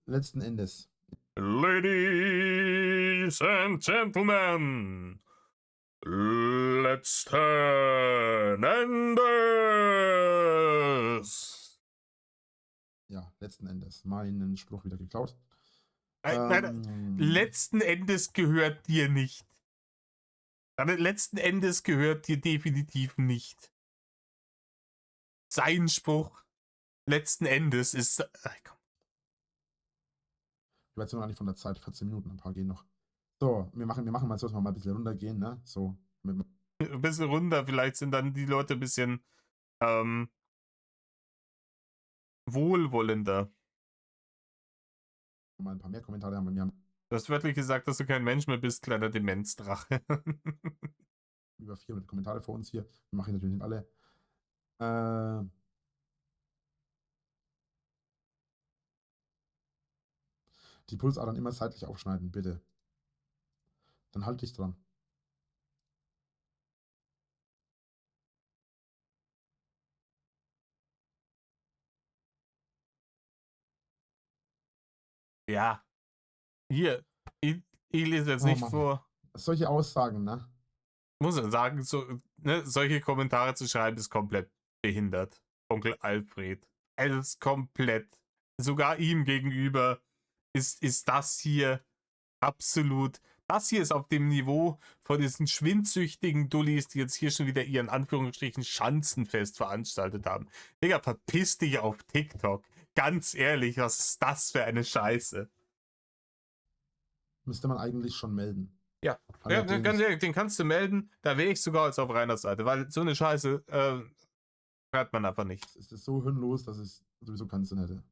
Letzten Endes. Ladies and Gentlemen, letzten Endes. Ja, letzten Endes. Meinen Spruch wieder geklaut. Nein, letzten Endes gehört dir nicht. Aber letzten Endes gehört dir definitiv nicht. Sein Spruch letzten Endes ist. Komm. Ich weiß noch nicht von der Zeit, 14 Minuten, ein paar gehen noch. So, wir machen mal so, dass wir mal ein bisschen runtergehen, ne? So, Ein bisschen runter, vielleicht sind dann die Leute ein bisschen wohlwollender. mal ein paar mehr Kommentare haben. Wir haben Du hast wörtlich gesagt, dass du kein Mensch mehr bist, kleiner Demenzdrache. über 400 Kommentare vor uns hier. Wir machen natürlich nicht alle. Die Pulsadern immer seitlich aufschneiden, bitte. Dann halte ich dran. Ja. Hier. Ich lese jetzt Oh nicht Mann. vor. Solche Aussagen, ne? Muss man sagen, solche Kommentare zu schreiben, ist komplett behindert. Onkel Alfred. Alles komplett. Sogar ihm gegenüber ist das hier absolut. Das hier ist auf dem Niveau von diesen schwindsüchtigen Dullis, die jetzt hier schon wieder ihren Anführungsstrichen Schanzenfest veranstaltet haben. Digga, verpiss dich auf TikTok. Ganz ehrlich, was ist das für eine Scheiße? Müsste man eigentlich schon melden. Ja, ganz ehrlich, den kannst du melden. Da wäre ich sogar als auf Reiners Seite, weil so eine Scheiße hört man einfach nicht. Es ist so hirnlos, dass es sowieso keinen Sinn hätte.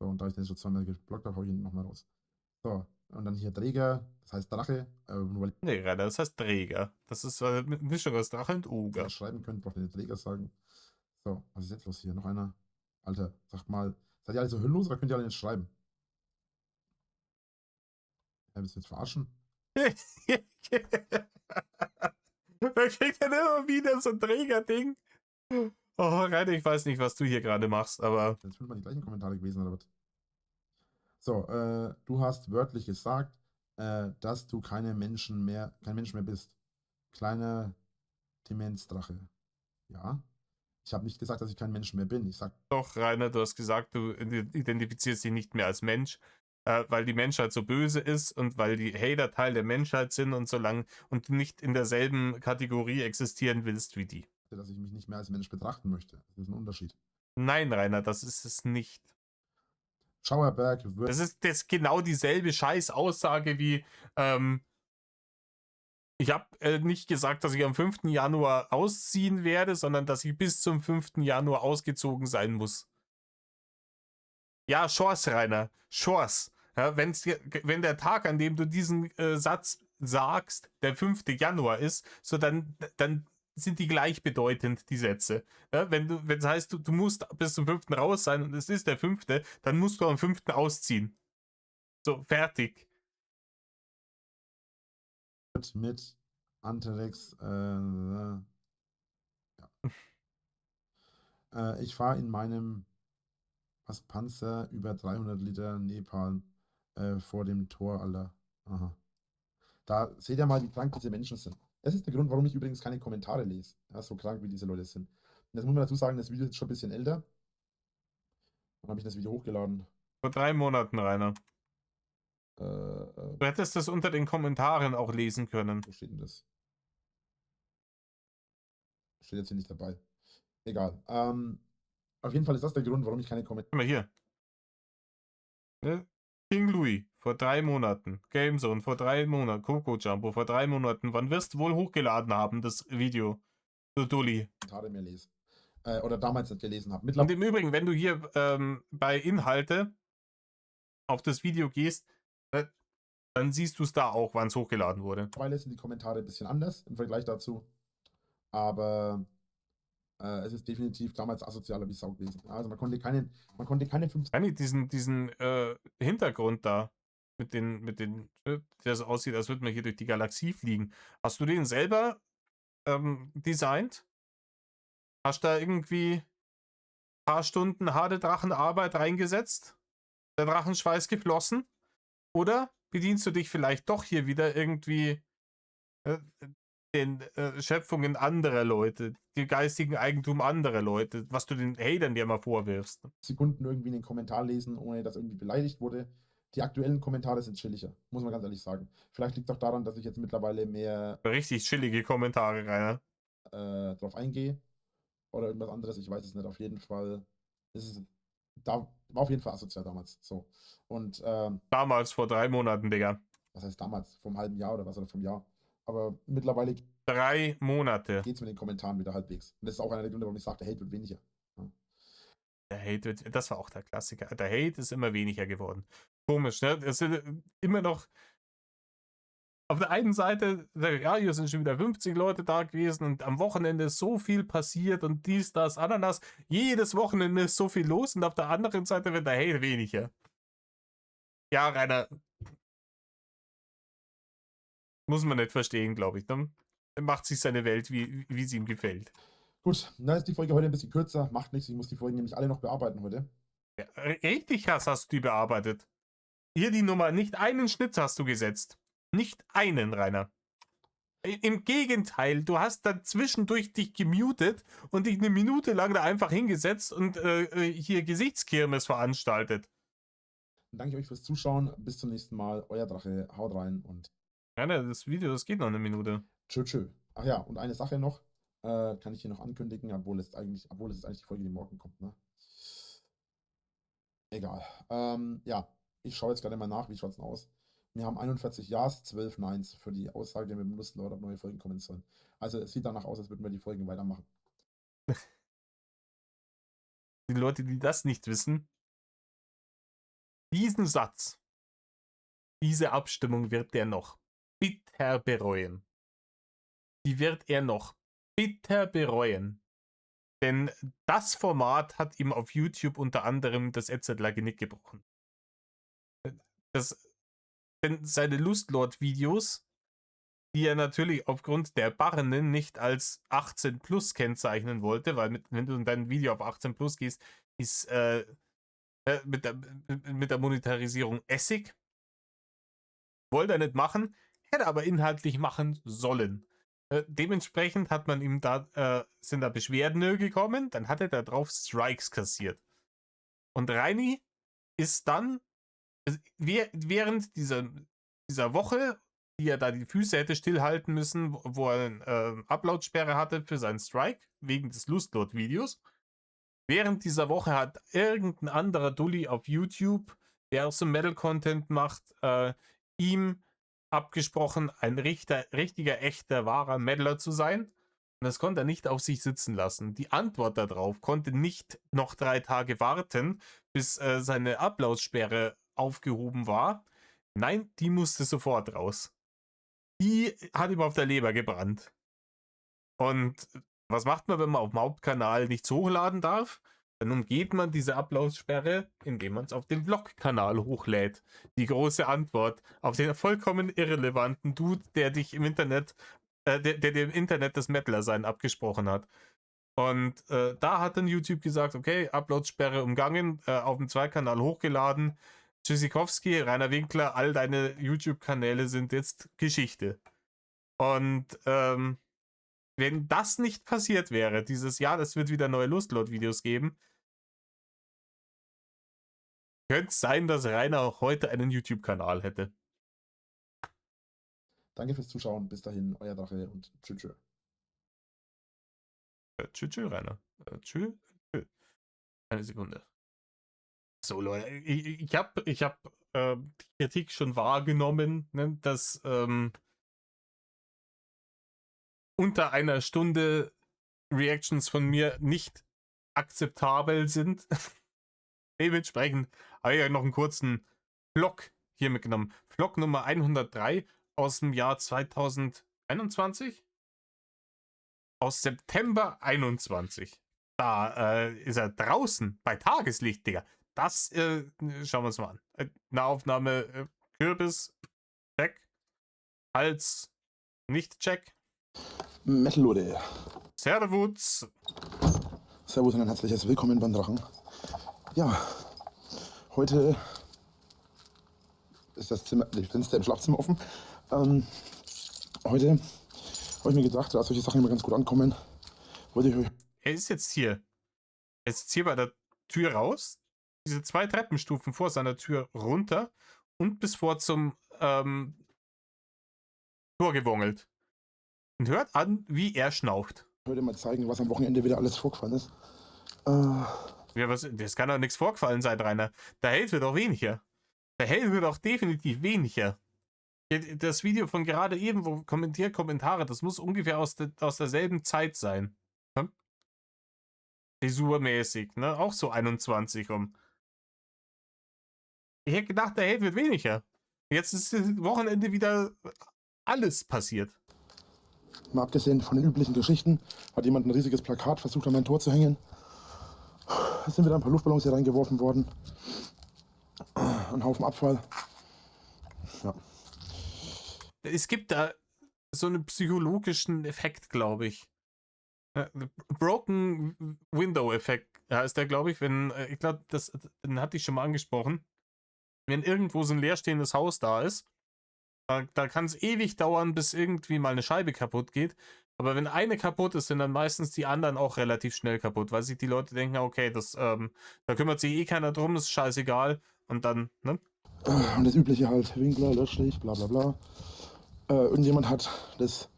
So, und da ich den jetzt schon zweimal geblockt habe, hau ich ihn nochmal raus. So, und dann hier Träger, das heißt Drache. Nur weil Nee, Rainer, das heißt Träger. Das ist eine Mischung aus Drache und ihr Oger. das schreiben könnt, braucht ihr den Träger sagen. So, was ist jetzt los hier? Noch einer. Alter, sagt mal, seid ihr alle so hirnlos oder könnt ihr alle nicht schreiben? Ja, willst du jetzt verarschen? Wer kriegt denn immer wieder so ein Träger-Ding? Oh, Rainer, ich weiß nicht, was du hier gerade machst, aber. Jetzt sind mal die gleichen Kommentare gewesen, oder was? So, du hast wörtlich gesagt, dass du kein Mensch mehr bist. Kleiner Demenzdrache. Ja. Ich habe nicht gesagt, dass ich kein Mensch mehr bin. Ich sag. Doch, Rainer, du hast gesagt, du identifizierst dich nicht mehr als Mensch, weil die Menschheit so böse ist und weil die Hater Teil der Menschheit sind und solange und du nicht in derselben Kategorie existieren willst wie die. Dass ich mich nicht mehr als Mensch betrachten möchte. Das ist ein Unterschied. Nein, Rainer, das ist es nicht. Schauerberg wird. Das ist genau dieselbe Scheiß-Aussage wie, ich habe nicht gesagt, dass ich am 5. Januar ausziehen werde, sondern dass ich bis zum 5. Januar ausgezogen sein muss. Ja, Chance, Rainer. Chance. Ja, wenn der Tag, an dem du diesen Satz sagst, der 5. Januar ist, so dann sind die gleichbedeutend, die Sätze. Ja, wenn es heißt, du musst bis zum 5. raus sein und es ist der 5., dann musst du am 5. ausziehen. So, fertig. Mit Anterex. Ja. Ich fahre in meinem Panzer über 300 Liter Nepal vor dem Tor, Alter. Aha. Da seht ihr mal, wie krank diese Menschen sind. Das ist der Grund, warum ich übrigens keine Kommentare lese. Ja, so krank wie diese Leute sind. Und jetzt muss man dazu sagen, das Video ist schon ein bisschen älter. Dann habe ich das Video hochgeladen. Vor 3 Monaten, Rainer. Du Du hättest das unter den Kommentaren auch lesen können. Wo steht denn das? Steht jetzt hier nicht dabei. Egal. Auf jeden Fall ist das der Grund, warum ich keine Kommentare. Guck mal hier. Ne? King Louis vor 3 Monaten. Gamezone vor 3 Monaten. Coco Jumbo vor 3 Monaten. Wann wirst du wohl hochgeladen haben, das Video? So Dulli. Mehr lese. Oder damals nicht gelesen habe. Und im Übrigen, wenn du hier bei Inhalte auf das Video gehst, dann siehst du es da auch, wann es hochgeladen wurde. Mittlerweile sind die Kommentare ein bisschen anders im Vergleich dazu. Aber es ist definitiv damals asozialer wie Sau gewesen. Also man konnte keine 5. Diesen Hintergrund da, mit den, der so aussieht, als würde man hier durch die Galaxie fliegen. Hast du den selber designt? Hast du da irgendwie ein paar Stunden harte Drachenarbeit reingesetzt? Der Drachenschweiß geflossen? Oder bedienst du dich vielleicht doch hier wieder irgendwie den Schöpfungen anderer Leute, dem geistigen Eigentum anderer Leute, was du den Hatern dir immer vorwirfst? Sekunden irgendwie in den Kommentar lesen, ohne dass irgendwie beleidigt wurde. Die aktuellen Kommentare sind chilliger, muss man ganz ehrlich sagen. Vielleicht liegt es auch daran, dass ich jetzt mittlerweile mehr Richtig chillige Kommentare, Rainer. drauf eingehe oder irgendwas anderes, ich weiß es nicht. Auf jeden Fall ist es, da war auf jeden Fall asozial damals. So. Und Damals vor 3 Monaten, Digga. was heißt damals? Vor einem halben Jahr oder was oder vom Jahr. Aber mittlerweile 3 Monate. geht es mit den Kommentaren wieder halbwegs. Und das ist auch einer der Gründe, warum ich sage, der Hate wird weniger. Ja. Der Hate wird, das war auch der Klassiker. Der Hate ist immer weniger geworden. Komisch, ne? Es sind immer noch auf der einen Seite, ja, hier sind schon wieder 50 Leute da gewesen und am Wochenende ist so viel passiert und dies, das, Ananas. Jedes Wochenende ist so viel los und auf der anderen Seite wird der Hate weniger. Ja, Rainer. Muss man nicht verstehen, glaube ich. Ne? Er macht sich seine Welt, wie sie ihm gefällt. Gut, dann ist die Folge heute ein bisschen kürzer. Macht nichts, ich muss die Folgen nämlich alle noch bearbeiten heute. Ja, richtig krass hast du die bearbeitet. Hier die Nummer, nicht einen Schnitt hast du gesetzt. Nicht einen, Rainer. Im Gegenteil, du hast dann zwischendurch dich gemutet und dich eine Minute lang da einfach hingesetzt und hier Gesichtskirmes veranstaltet. Dann danke ich euch fürs Zuschauen. Bis zum nächsten Mal. Euer Drache. Haut rein und Rainer, das Video, das geht noch eine Minute. tschö. Ach ja, und eine Sache noch. Kann ich hier noch ankündigen, obwohl es ist eigentlich die Folge, die morgen kommt, ne? Egal. Ja, ich schaue jetzt gerade mal nach, wie schaut es denn aus? Wir haben 41 Ja's, 12 Neins für die Aussage mit dem Lustlord, ob neue Folgen kommen sollen. Also es sieht danach aus, als würden wir die Folgen weitermachen. Die Leute, die das nicht wissen, diesen Satz, diese Abstimmung wird der noch bitter bereuen. Die wird er noch bitter bereuen. Denn das Format hat ihm auf YouTube unter anderem das Edzardler Genick gebrochen. Denn seine Lustlord-Videos, die er natürlich aufgrund der Barren nicht als 18 plus kennzeichnen wollte, weil wenn du in dein Video auf 18 plus gehst, ist mit der Monetarisierung Essig. Wollte er nicht machen, hätte aber inhaltlich machen sollen. Dementsprechend hat man ihm sind da Beschwerden gekommen, dann hat er da drauf Strikes kassiert. Und Reini ist dann während dieser Woche, die er da die Füße hätte stillhalten müssen, wo er eine Upload-Sperre hatte für seinen Strike, wegen des Lustlord-Videos. Während dieser Woche hat irgendein anderer Dulli auf YouTube, der auch so Metal-Content macht, ihm abgesprochen, ein richtiger, echter, wahrer Meddler zu sein. Und das konnte er nicht auf sich sitzen lassen. Die Antwort darauf konnte nicht noch 3 Tage warten, bis seine Upload-Sperre aufgehoben war. Nein, die musste sofort raus. Die hat ihm auf der Leber gebrannt. Und was macht man, wenn man auf dem Hauptkanal nichts hochladen darf? Dann umgeht man diese Upload-Sperre, indem man es auf den Vlog-Kanal hochlädt. Die große Antwort auf den vollkommen irrelevanten Dude, der dich im Internet, der dir im Internet das Mettler-Sein abgesprochen hat. Und da hat dann YouTube gesagt, okay, Upload-Sperre umgangen, auf dem Zweikanal hochgeladen. Tschüssikowski, Rainer Winkler, all deine YouTube-Kanäle sind jetzt Geschichte. Und wenn das nicht passiert wäre, dieses Jahr, es wird wieder neue Lustlord-Videos geben, könnte es sein, dass Rainer auch heute einen YouTube-Kanal hätte. Danke fürs Zuschauen. Bis dahin, euer Drache und tschö. Tschö, Rainer. Tschö. Eine Sekunde. So, Leute, ich hab die Kritik schon wahrgenommen, ne, dass unter einer Stunde Reactions von mir nicht akzeptabel sind. Dementsprechend habe ich euch noch einen kurzen Vlog hier mitgenommen. Vlog Nummer 103 aus dem Jahr 2021. Aus September 21. Da ist er draußen bei Tageslicht, Digga. Das schauen wir uns mal an. Eine Aufnahme Kürbis, check. Hals, nicht check. Metal Leute. Servus. Servus und ein herzliches Willkommen beim Drachen. Ja, heute ist das Fenster im Schlafzimmer offen. Heute habe ich mir gedacht, da solche Sachen immer ganz gut ankommen, wollte ich euch... Er ist jetzt hier. Er ist jetzt hier bei der Tür raus. Diese 2 Treppenstufen vor seiner Tür runter. und bis vor zum Tor gewongelt. Und hört an, wie er schnauft. Ich wollte mal zeigen, was am Wochenende wieder alles vorgefallen ist. Ja, das kann doch nichts vorgefallen sein, Rainer. Der Held wird doch weniger. Der Held wird auch definitiv weniger. Das Video von gerade eben, wo Kommentare, das muss ungefähr aus derselben Zeit sein. Hm? Frisurmäßig, ne? Auch so 21 rum. Ich hätte gedacht, der Held wird weniger. Jetzt ist das Wochenende wieder alles passiert. Mal abgesehen von den üblichen Geschichten, hat jemand ein riesiges Plakat versucht, an mein Tor zu hängen. Es sind wieder ein paar Luftballons hier reingeworfen worden. Ein Haufen Abfall. Ja. Es gibt da so einen psychologischen Effekt, glaube ich. Broken Window Effekt heißt der, glaube ich, wenn, ich glaube, den hatte ich schon mal angesprochen. Wenn irgendwo so ein leerstehendes Haus da ist, da kann es ewig dauern, bis irgendwie mal eine Scheibe kaputt geht. Aber wenn eine kaputt ist, sind dann meistens die anderen auch relativ schnell kaputt, weil sich die Leute denken, okay, da kümmert sich eh keiner drum, ist scheißegal. Und dann, ne? Und das übliche halt, Winkler, Löschlicht, bla bla bla. Irgendjemand hat das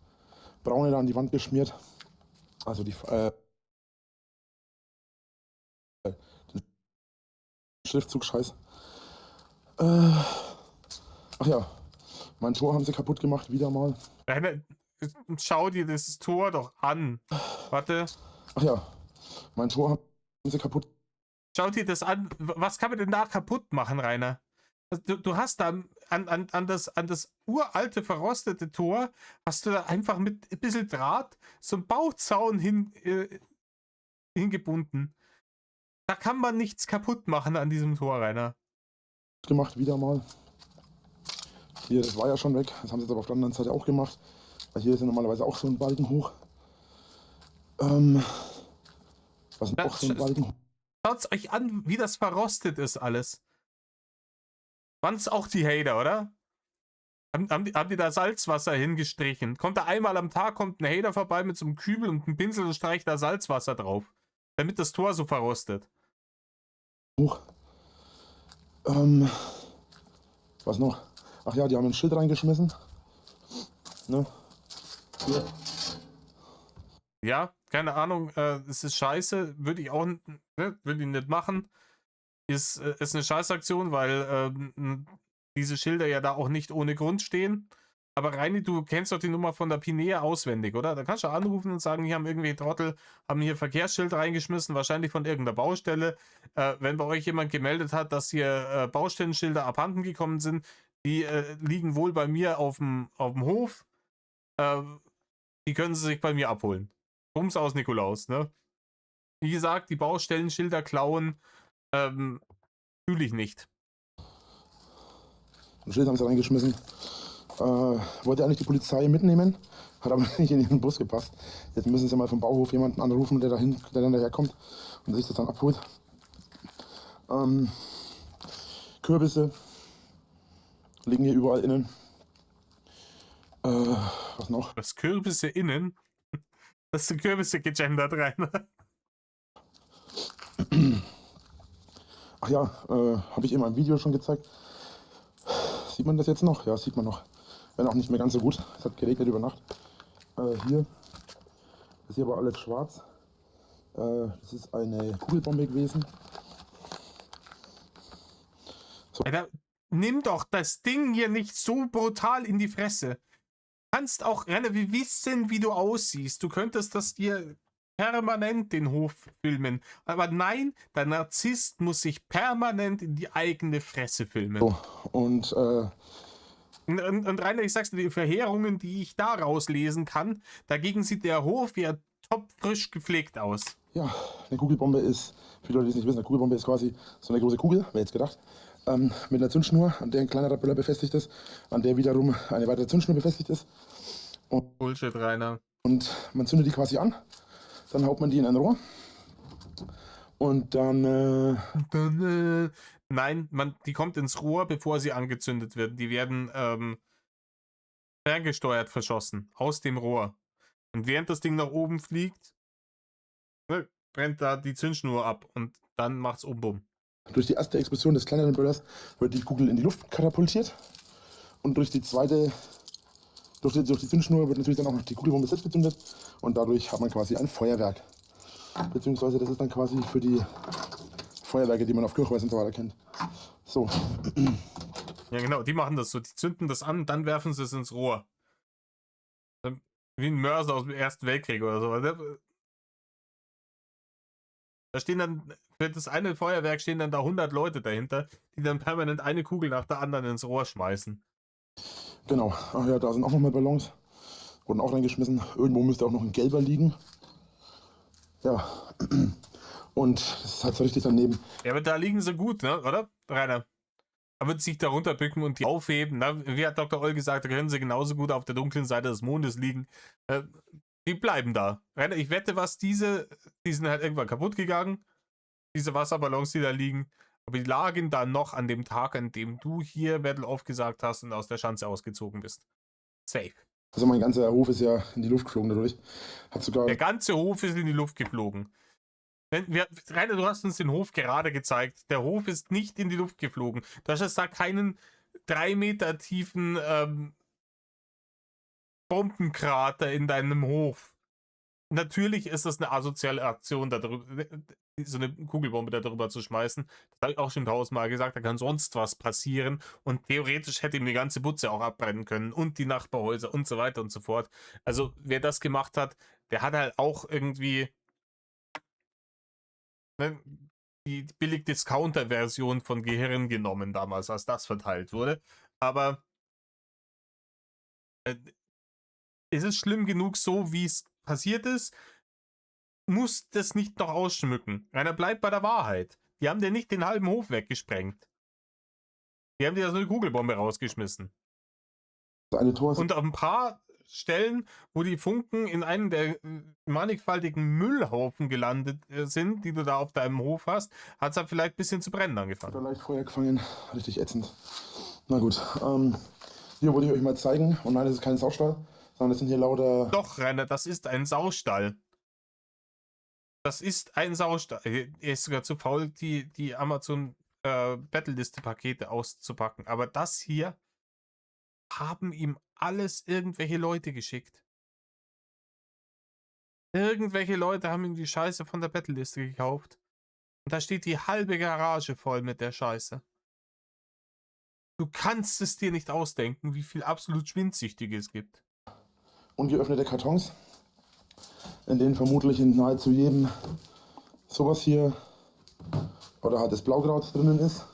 Braune da an die Wand geschmiert. Also den Schriftzug scheiß. Ach ja, mein Tor haben sie kaputt gemacht, wieder mal. Schau dir das Tor doch an. Warte. Ach ja, mein Tor haben sie kaputt. Schau dir das an. Was kann man denn da kaputt machen, Rainer? Du hast da an das uralte, verrostete Tor, hast du da einfach mit ein bisschen Draht so einen Bauzaun hingebunden. Da kann man nichts kaputt machen an diesem Tor, Rainer. Gemacht, wieder mal. Hier, das war ja schon weg. Das haben sie jetzt aber auf der anderen Seite auch gemacht. Weil hier ist ja normalerweise auch so ein Balken hoch. Was ist auch so ein Balken hoch? Schaut's euch an, wie das verrostet ist alles. Waren's auch die Hater, oder? Haben die da Salzwasser hingestrichen? Kommt da einmal am Tag, kommt ein Hater vorbei mit so einem Kübel und einem Pinsel und streicht da Salzwasser drauf. Damit das Tor so verrostet. Hoch. Was noch? Ach ja, die haben ein Schild reingeschmissen. Ne? Hier. Ja, keine Ahnung, es ist scheiße, würde ich auch, ne, würde ich nicht machen. Ist eine Scheißaktion, weil diese Schilder ja da auch nicht ohne Grund stehen. Aber Reini, du kennst doch die Nummer von der Pinea auswendig, oder? Da kannst du anrufen und sagen, hier haben irgendwelche Trottel, haben hier Verkehrsschild reingeschmissen, wahrscheinlich von irgendeiner Baustelle. Wenn bei euch jemand gemeldet hat, dass hier Baustellenschilder abhanden gekommen sind, die liegen wohl bei mir auf dem Hof. Die können sie sich bei mir abholen. Bums aus Nikolaus, ne? Wie gesagt, die Baustellenschilder klauen, fühle ich nicht. Ein Schild haben sie reingeschmissen. Wollte eigentlich die Polizei mitnehmen, hat aber nicht in ihren Bus gepasst. Jetzt müssen sie mal vom Bauhof jemanden anrufen, der dann daherkommt und sich das dann abholt. Kürbisse liegen hier überall innen. Was noch? Das Kürbisse innen? Das sind Kürbisse gegendert rein. Ach ja, habe ich in meinem Video schon gezeigt. Sieht man das jetzt noch? Ja, sieht man noch. Wenn auch nicht mehr ganz so gut. Es hat geregnet über Nacht. Hier ist hier aber alles schwarz. Das ist eine Kugelbombe gewesen. So. Alter, nimm doch das Ding hier nicht so brutal in die Fresse. Du kannst auch, Renner, wir wissen, wie du aussiehst. Du könntest das dir permanent den Hof filmen. Aber nein, der Narzisst muss sich permanent in die eigene Fresse filmen. So, und Rainer, ich sag's dir, die Verheerungen, die ich da rauslesen kann, dagegen sieht der Hof ja top frisch gepflegt aus. Ja, eine Kugelbombe ist, für die Leute, die es nicht wissen, eine Kugelbombe ist quasi so eine große Kugel, wer jetzt gedacht, mit einer Zündschnur, an der ein kleinerer Böller befestigt ist, an der wiederum eine weitere Zündschnur befestigt ist. Und Bullshit, Rainer. Und man zündet die quasi an, dann haut man die in ein Rohr. Und dann, nein, die kommt ins Rohr, bevor sie angezündet wird. Die werden ferngesteuert verschossen, aus dem Rohr. Und während das Ding nach oben fliegt, ne, brennt da die Zündschnur ab und dann macht's Umbum. Durch die erste Explosion des kleineren Böllers wird die Kugel in die Luft katapultiert. Und durch die zweite, durch die Zündschnur wird natürlich dann auch noch die Kugelbombe selbst gezündet. Und dadurch hat man quasi ein Feuerwerk. Beziehungsweise das ist dann quasi für die Feuerwerke, die man auf Kirchweih und so weiter kennt. So. Ja, genau, die machen das so. Die zünden das an, dann werfen sie es ins Rohr. Wie ein Mörser aus dem Ersten Weltkrieg oder so. Da stehen dann, für das eine Feuerwerk stehen dann da 100 Leute dahinter, die dann permanent eine Kugel nach der anderen ins Rohr schmeißen. Genau. Ach ja, da sind auch noch mal Ballons. Wurden auch reingeschmissen. Irgendwo müsste auch noch ein gelber liegen. Ja. Und das ist halt so richtig daneben. Ja, aber da liegen sie gut, ne? Oder, Rainer? Da wird sich darunter bücken und die aufheben. Ne? Wie hat Dr. Oll gesagt, da können sie genauso gut auf der dunklen Seite des Mondes liegen. Die bleiben da. Rainer, ich wette, die sind halt irgendwann kaputt gegangen. Diese Wasserballons, die da liegen. Aber die lagen da noch an dem Tag, an dem du hier Battle aufgesagt hast und aus der Schanze ausgezogen bist. Safe. Also mein ganzer Hof ist ja in die Luft geflogen dadurch. Hat sogar. Der ganze Hof ist in die Luft geflogen. Rainer, du hast uns den Hof gerade gezeigt. Der Hof ist nicht in die Luft geflogen. Du hast jetzt da keinen 3 Meter tiefen Bombenkrater in deinem Hof. Natürlich ist das eine asoziale Aktion, so eine Kugelbombe darüber zu schmeißen. Das habe ich auch schon 1000-mal gesagt. Da kann sonst was passieren. Und theoretisch hätte ihm die ganze Butze auch abbrennen können. Und die Nachbarhäuser und so weiter und so fort. Also, wer das gemacht hat, der hat halt auch irgendwie die Billig-Discounter-Version von Gehirn genommen damals, als das verteilt wurde. Aber ist es schlimm genug so, wie es passiert ist? Muss das nicht noch ausschmücken? Einer bleibt bei der Wahrheit. Die haben dir nicht den halben Hof weggesprengt. Die haben dir so eine Kugelbombe rausgeschmissen. Eine Tor Und auf ein paar Stellen, wo die Funken in einem der mannigfaltigen Müllhaufen gelandet sind, die du da auf deinem Hof hast, hat es halt vielleicht ein bisschen zu brennen da angefangen. leicht Feuer gefangen. Richtig ätzend. Na gut. Hier wollte ich euch mal zeigen. Und nein, das ist kein Saustall, sondern das sind hier lauter. Doch, Rainer, das ist ein Saustall. Das ist ein Saustall. Er ist sogar zu faul, die Amazon Battle-Liste-Pakete auszupacken. Aber das hier haben ihm alles irgendwelche Leute geschickt. Irgendwelche Leute haben ihm die Scheiße von der Battle-Liste gekauft. Und da steht die halbe Garage voll mit der Scheiße. Du kannst es dir nicht ausdenken, wie viel absolut Schwindsüchtige es gibt. Ungeöffnete Kartons, in denen vermutlich in nahezu jedem sowas hier oder halt das Blaukraut drinnen ist.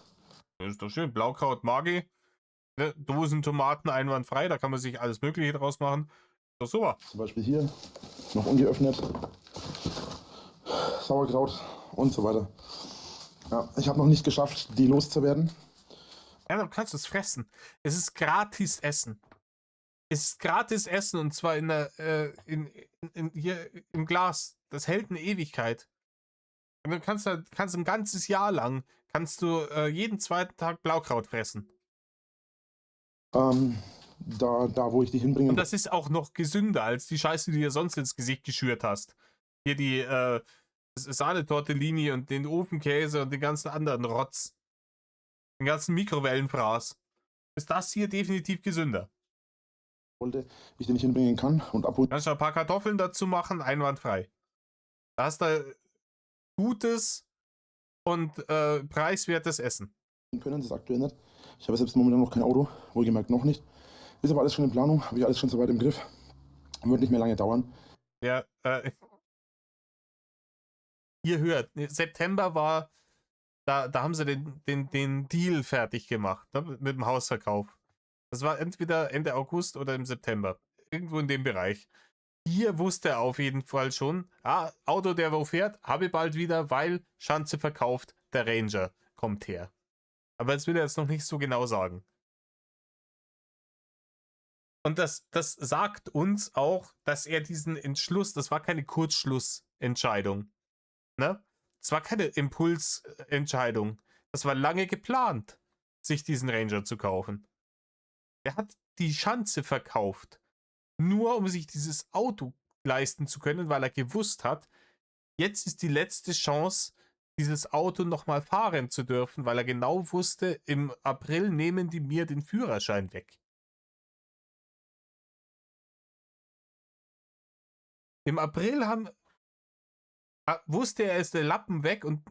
Das ist doch schön. Blaukraut, Magi, ne? Dosen Tomaten einwandfrei, da kann man sich alles Mögliche draus machen. Das ist super. Zum Beispiel hier noch ungeöffnet. Sauerkraut und so weiter. Ja, ich habe noch nicht geschafft, die loszuwerden. Ja, dann kannst du es fressen. Es ist gratis Essen. Es ist gratis Essen und zwar hier im Glas. Das hält eine Ewigkeit. Und dann kannst ein ganzes Jahr lang jeden zweiten Tag Blaukraut fressen. Da wo ich die hinbringe. Und das ist auch noch gesünder als die Scheiße, die du dir sonst ins Gesicht geschürt hast. Hier die Sahnetortellini und den Ofenkäse und den ganzen anderen Rotz. Den ganzen Mikrowellenfraß. Ist das hier definitiv gesünder. Wollte ich den nicht hinbringen kann und abholen Kannst du ein paar Kartoffeln dazu machen, einwandfrei. Da hast du gutes und preiswertes Essen. können, das ist aktuell nicht. Ich habe selbst momentan noch kein Auto, wohlgemerkt noch nicht. Ist aber alles schon in Planung, habe ich alles schon soweit im Griff. Wird nicht mehr lange dauern. Ja, ihr hört, September war, da haben sie den Deal fertig gemacht, ne, mit dem Hausverkauf. Das war entweder Ende August oder im September. Irgendwo in dem Bereich. Hier wusste er auf jeden Fall schon, Auto, der wo fährt, habe ich bald wieder, weil Schanze verkauft, der Ranger kommt her. Aber das will er jetzt noch nicht so genau sagen. Und das sagt uns auch, dass er diesen Entschluss, das war keine Kurzschlussentscheidung. Ne? Das war keine Impulsentscheidung. Das war lange geplant, sich diesen Ranger zu kaufen. Er hat die Schanze verkauft, nur um sich dieses Auto leisten zu können, weil er gewusst hat, jetzt ist die letzte Chance, dieses Auto nochmal fahren zu dürfen, weil er genau wusste, im April nehmen die mir den Führerschein weg. Im April wusste er, ist der Lappen weg und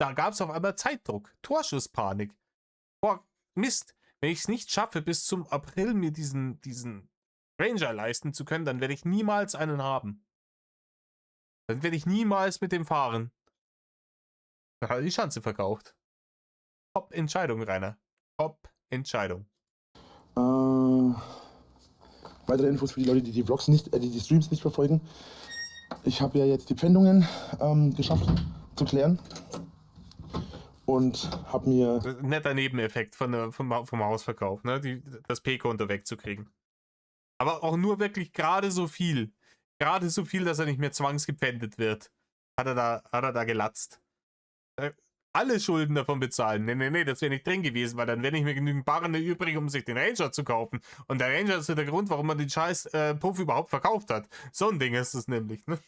da gab es auf einmal Zeitdruck, Torschusspanik. Boah, Mist, wenn ich es nicht schaffe, bis zum April mir diesen Ranger leisten zu können, dann werde ich niemals einen haben. Dann werde ich niemals mit dem fahren. Dann hat er die Schanze verkauft. Top-Entscheidung, Rainer. Top-Entscheidung. Weitere Infos für die Leute, die die Vlogs nicht, die Streams nicht verfolgen. Ich habe ja jetzt die Pfändungen geschafft zu klären. Und habe mir... Netter Nebeneffekt vom Hausverkauf, ne? Das P-Konto wegzukriegen. Aber auch nur wirklich gerade so viel. Gerade so viel, dass er nicht mehr zwangsgepfändet wird. Hat er da gelatzt. Alle Schulden davon bezahlen. Nee, das wäre nicht drin gewesen, weil dann wäre nicht mehr genügend Barren übrig, um sich den Ranger zu kaufen. Und der Ranger ist ja der Grund, warum man den scheiß Puff überhaupt verkauft hat. So ein Ding ist es nämlich, ne?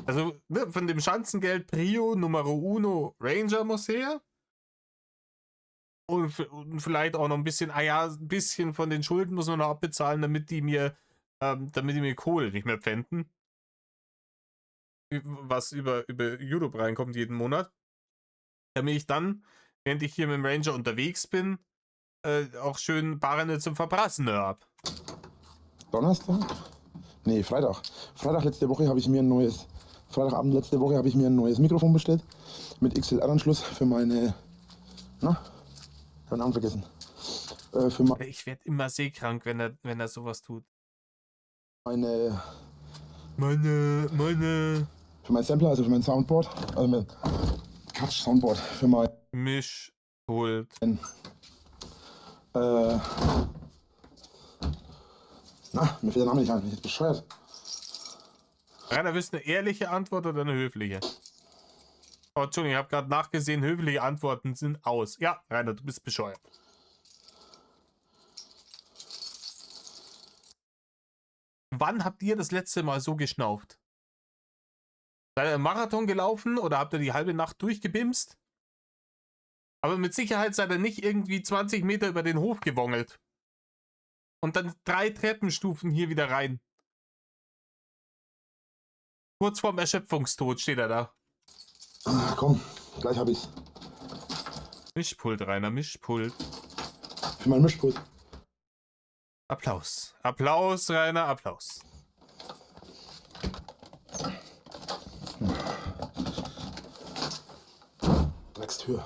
Also, ne, von dem Schanzengeld Prio Numero Uno Ranger muss her. Und vielleicht auch noch ein bisschen, ein bisschen von den Schulden muss man noch abbezahlen, damit die mir Kohle nicht mehr pfänden. Was über YouTube reinkommt jeden Monat. Damit ich dann, während ich hier mit dem Ranger unterwegs bin, auch schön Barren zum Verprassen habe. Donnerstag? Nee, Freitag. Freitagabend letzte Woche habe ich mir ein neues Mikrofon bestellt. Mit XLR-Anschluss für meine... Na? Ich habe den Namen vergessen. Ich werde immer seekrank, wenn er sowas tut. Für mein Sampler, also für mein Soundboard. Also mein Soundboard. Für mein... Mischpult. Mir fällt der Name nicht ein. Ich bin jetzt bescheuert. Rainer, willst du eine ehrliche Antwort oder eine höfliche? Oh, Entschuldigung, ich habe gerade nachgesehen, höfliche Antworten sind aus. Ja, Rainer, du bist bescheuert. Wann habt ihr das letzte Mal so geschnauft? Seid ihr einen Marathon gelaufen oder habt ihr die halbe Nacht durchgebimst? Aber mit Sicherheit seid ihr nicht irgendwie 20 Meter über den Hof gewongelt. Und dann 3 Treppenstufen hier wieder rein. Kurz vorm Erschöpfungstod steht er da. Komm, gleich hab ich's. Mischpult, Rainer, Mischpult. Für mein Mischpult. Applaus. Applaus, Rainer, Applaus. Dreckstür.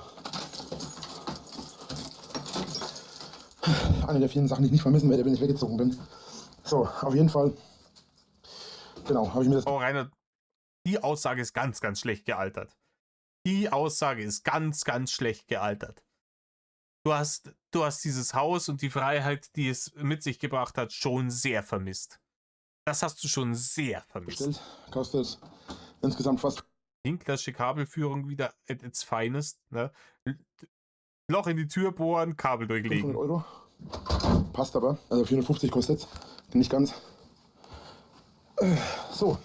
Eine der vielen Sachen, die ich nicht vermissen werde, wenn ich weggezogen bin. So, auf jeden Fall. Genau, habe ich mir das... Oh, Rainer, die Aussage ist ganz, ganz schlecht gealtert. Die Aussage ist ganz, ganz schlecht gealtert. Du hast dieses Haus und die Freiheit, die es mit sich gebracht hat, schon sehr vermisst. Das hast du schon sehr vermisst. bestellt. Kostet insgesamt fast... Winklersche Kabelführung wieder at its finest. Ne? Loch in die Tür bohren, Kabel durchlegen. 500 €. Passt aber. Also 450 kostet. Nicht ganz. So.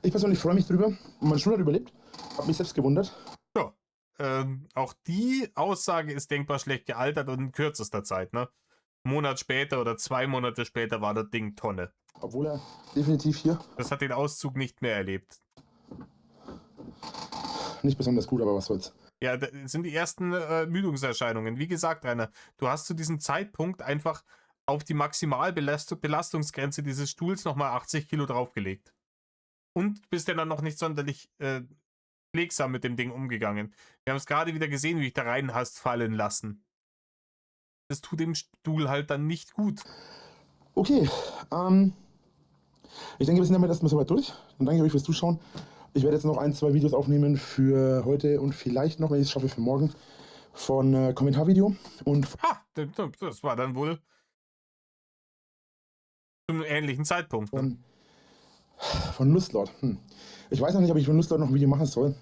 Ich persönlich freue mich drüber. Mein Stuhl hat überlebt. Hab mich selbst gewundert. Ja. Auch die Aussage ist denkbar schlecht gealtert und in kürzester Zeit. Ne? Einen Monat später oder 2 Monate später war das Ding Tonne. Obwohl er definitiv hier Das hat den Auszug nicht mehr erlebt. nicht besonders gut, aber was soll's. Ja, das sind die ersten Müdungserscheinungen. Wie gesagt, Rainer, du hast zu diesem Zeitpunkt einfach auf die Maximalbelastungsgrenze dieses Stuhls nochmal 80 Kilo draufgelegt. Und bist dann noch nicht sonderlich pflegsam mit dem Ding umgegangen. Wir haben es gerade wieder gesehen, wie ich da rein hast fallen lassen. Das tut dem Stuhl halt dann nicht gut. Okay, ich denke, wir sind damit erstmal soweit durch. Dann danke ich euch fürs Zuschauen. Ich werde jetzt noch 1, 2 Videos aufnehmen für heute und vielleicht noch, wenn ich es schaffe, für morgen von Kommentarvideo. Und Ha, das war dann wohl zum ähnlichen Zeitpunkt. Ne? Von Lustlord. Ich weiß noch nicht, ob ich von Lustlord noch ein Video machen soll.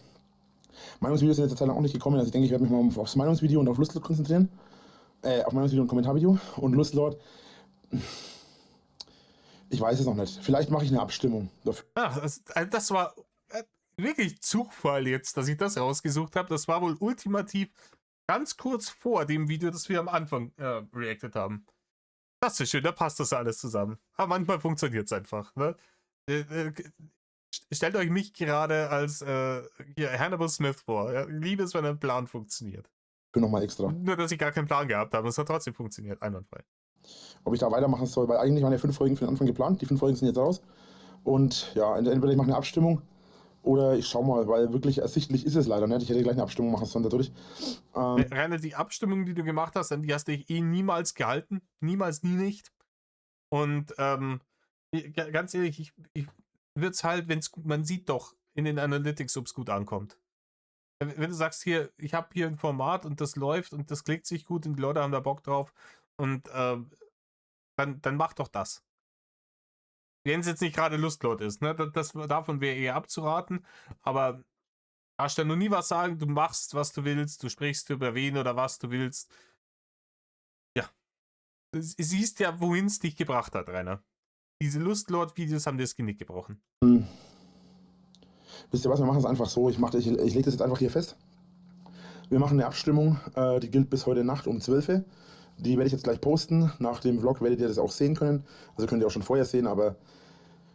Meinungsvideos sind jetzt Zeit lang auch nicht gekommen, also ich denke, ich werde mich mal aufs Meinungsvideo und auf Lustlord konzentrieren. Auf Meinungsvideo und Kommentarvideo. Und Lustlord, ich weiß es noch nicht. Vielleicht mache ich eine Abstimmung dafür. Ja, das war wirklich Zufall jetzt, dass ich das rausgesucht habe. Das war wohl ultimativ ganz kurz vor dem Video, das wir am Anfang reacted haben. Das ist schön, da passt das alles zusammen. Aber manchmal funktioniert es einfach. Ne? Stellt euch mich gerade als hier Hannibal Smith vor. Ja? Ich liebe es, wenn ein Plan funktioniert. Für nochmal extra. Nur, dass ich gar keinen Plan gehabt habe. Es hat trotzdem funktioniert, einwandfrei. Ob ich da weitermachen soll, weil eigentlich waren ja 5 Folgen für den Anfang geplant. Die 5 Folgen sind jetzt raus. Und ja, entweder ich mache eine Abstimmung oder ich schau mal, weil wirklich ersichtlich ist es leider nicht. Ich hätte gleich eine Abstimmung machen sollen dadurch. Rainer, die Abstimmung, die du gemacht hast, an die hast du dich niemals gehalten. Niemals, nie nicht. Und ganz ehrlich, ich würde es halt, man sieht doch in den Analytics, ob es gut ankommt. Wenn du sagst, hier, ich habe hier ein Format und das läuft und das klickt sich gut und die Leute haben da Bock drauf und dann mach doch das. Wenn es jetzt nicht gerade Lustlord ist, ne? Davon wäre eher abzuraten, aber darfst du noch nie was sagen, du machst, was du willst, du sprichst über wen oder was du willst. Ja. Siehst ja, wohin es dich gebracht hat, Rainer. Diese Lustlord-Videos haben dir das Genick gebrochen. Wisst ihr was, wir machen es einfach so. Ich lege das jetzt einfach hier fest. Wir machen eine Abstimmung, die gilt bis heute Nacht um 12 Uhr. Die werde ich jetzt gleich posten. Nach dem Vlog werdet ihr das auch sehen können. Also könnt ihr auch schon vorher sehen, aber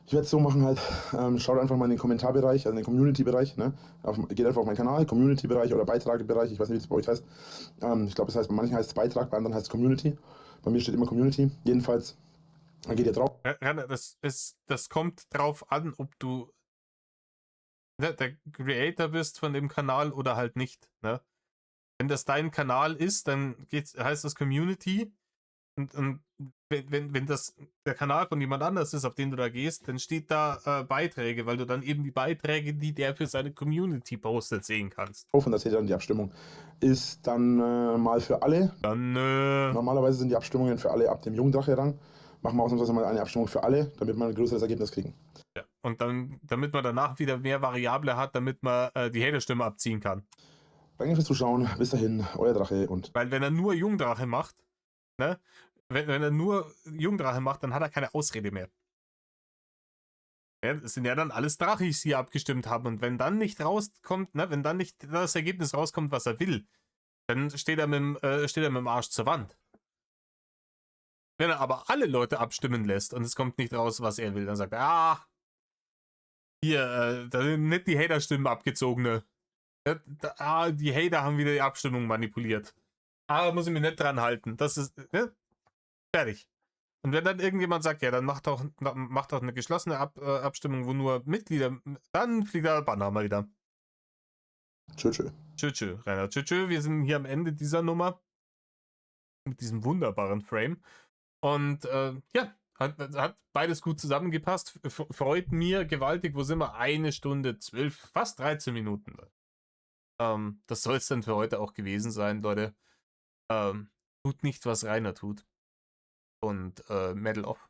ich werde es so machen halt. Schaut einfach mal in den Kommentarbereich, also in den Community-Bereich. Ne? Geht einfach auf meinen Kanal, Community-Bereich oder Beitrag-Bereich. Ich weiß nicht, wie es bei euch heißt. Ich glaube, das heißt, bei manchen heißt es Beitrag, bei anderen heißt es Community. Bei mir steht immer Community. Jedenfalls, dann geht ihr drauf. Rainer, das kommt drauf an, ob du der Creator bist von dem Kanal oder halt nicht. Ne? Wenn das dein Kanal ist, dann heißt das Community. Und wenn das der Kanal von jemand anders ist, auf den du da gehst, dann steht da Beiträge, weil du dann eben die Beiträge, die der für seine Community postet, sehen kannst. Und da seht ihr dann die Abstimmung. Ist dann mal für alle. Dann Normalerweise sind die Abstimmungen für alle ab dem Jungdrache-Rang. Machen wir ausnahmsweise mal eine Abstimmung für alle, damit wir ein größeres Ergebnis kriegen. ja. Und dann, damit man danach wieder mehr Variable hat, damit man die Hater-Stimme abziehen kann. Danke fürs Zuschauen. Bis dahin, euer Drache und. Weil wenn er nur Jungdrache macht, ne? Wenn er nur Jungdrache macht, dann hat er keine Ausrede mehr. Ja, das sind ja dann alles Drachis, die abgestimmt haben. Und wenn dann nicht rauskommt, ne, wenn dann nicht das Ergebnis rauskommt, was er will, dann steht er mit dem Arsch zur Wand. Wenn er aber alle Leute abstimmen lässt und es kommt nicht raus, was er will, dann sagt er, hier, da sind nicht die Hater-Stimmen abgezogene. Die Hater haben wieder die Abstimmung manipuliert. Da muss ich mich nicht dran halten. Das ist, ne? Fertig. Und wenn dann irgendjemand sagt, ja, dann macht doch eine geschlossene Abstimmung, wo nur Mitglieder, dann fliegt der Banner mal wieder. Tschö. Tschö, Rainer. Tschö, wir sind hier am Ende dieser Nummer. Mit diesem wunderbaren Frame. Und ja, hat beides gut zusammengepasst. Freut mir gewaltig. Wo sind wir? 1 Stunde 12, fast 13 Minuten. Das soll es dann für heute auch gewesen sein, Leute. Tut nicht, was Rainer tut. Und Medal off.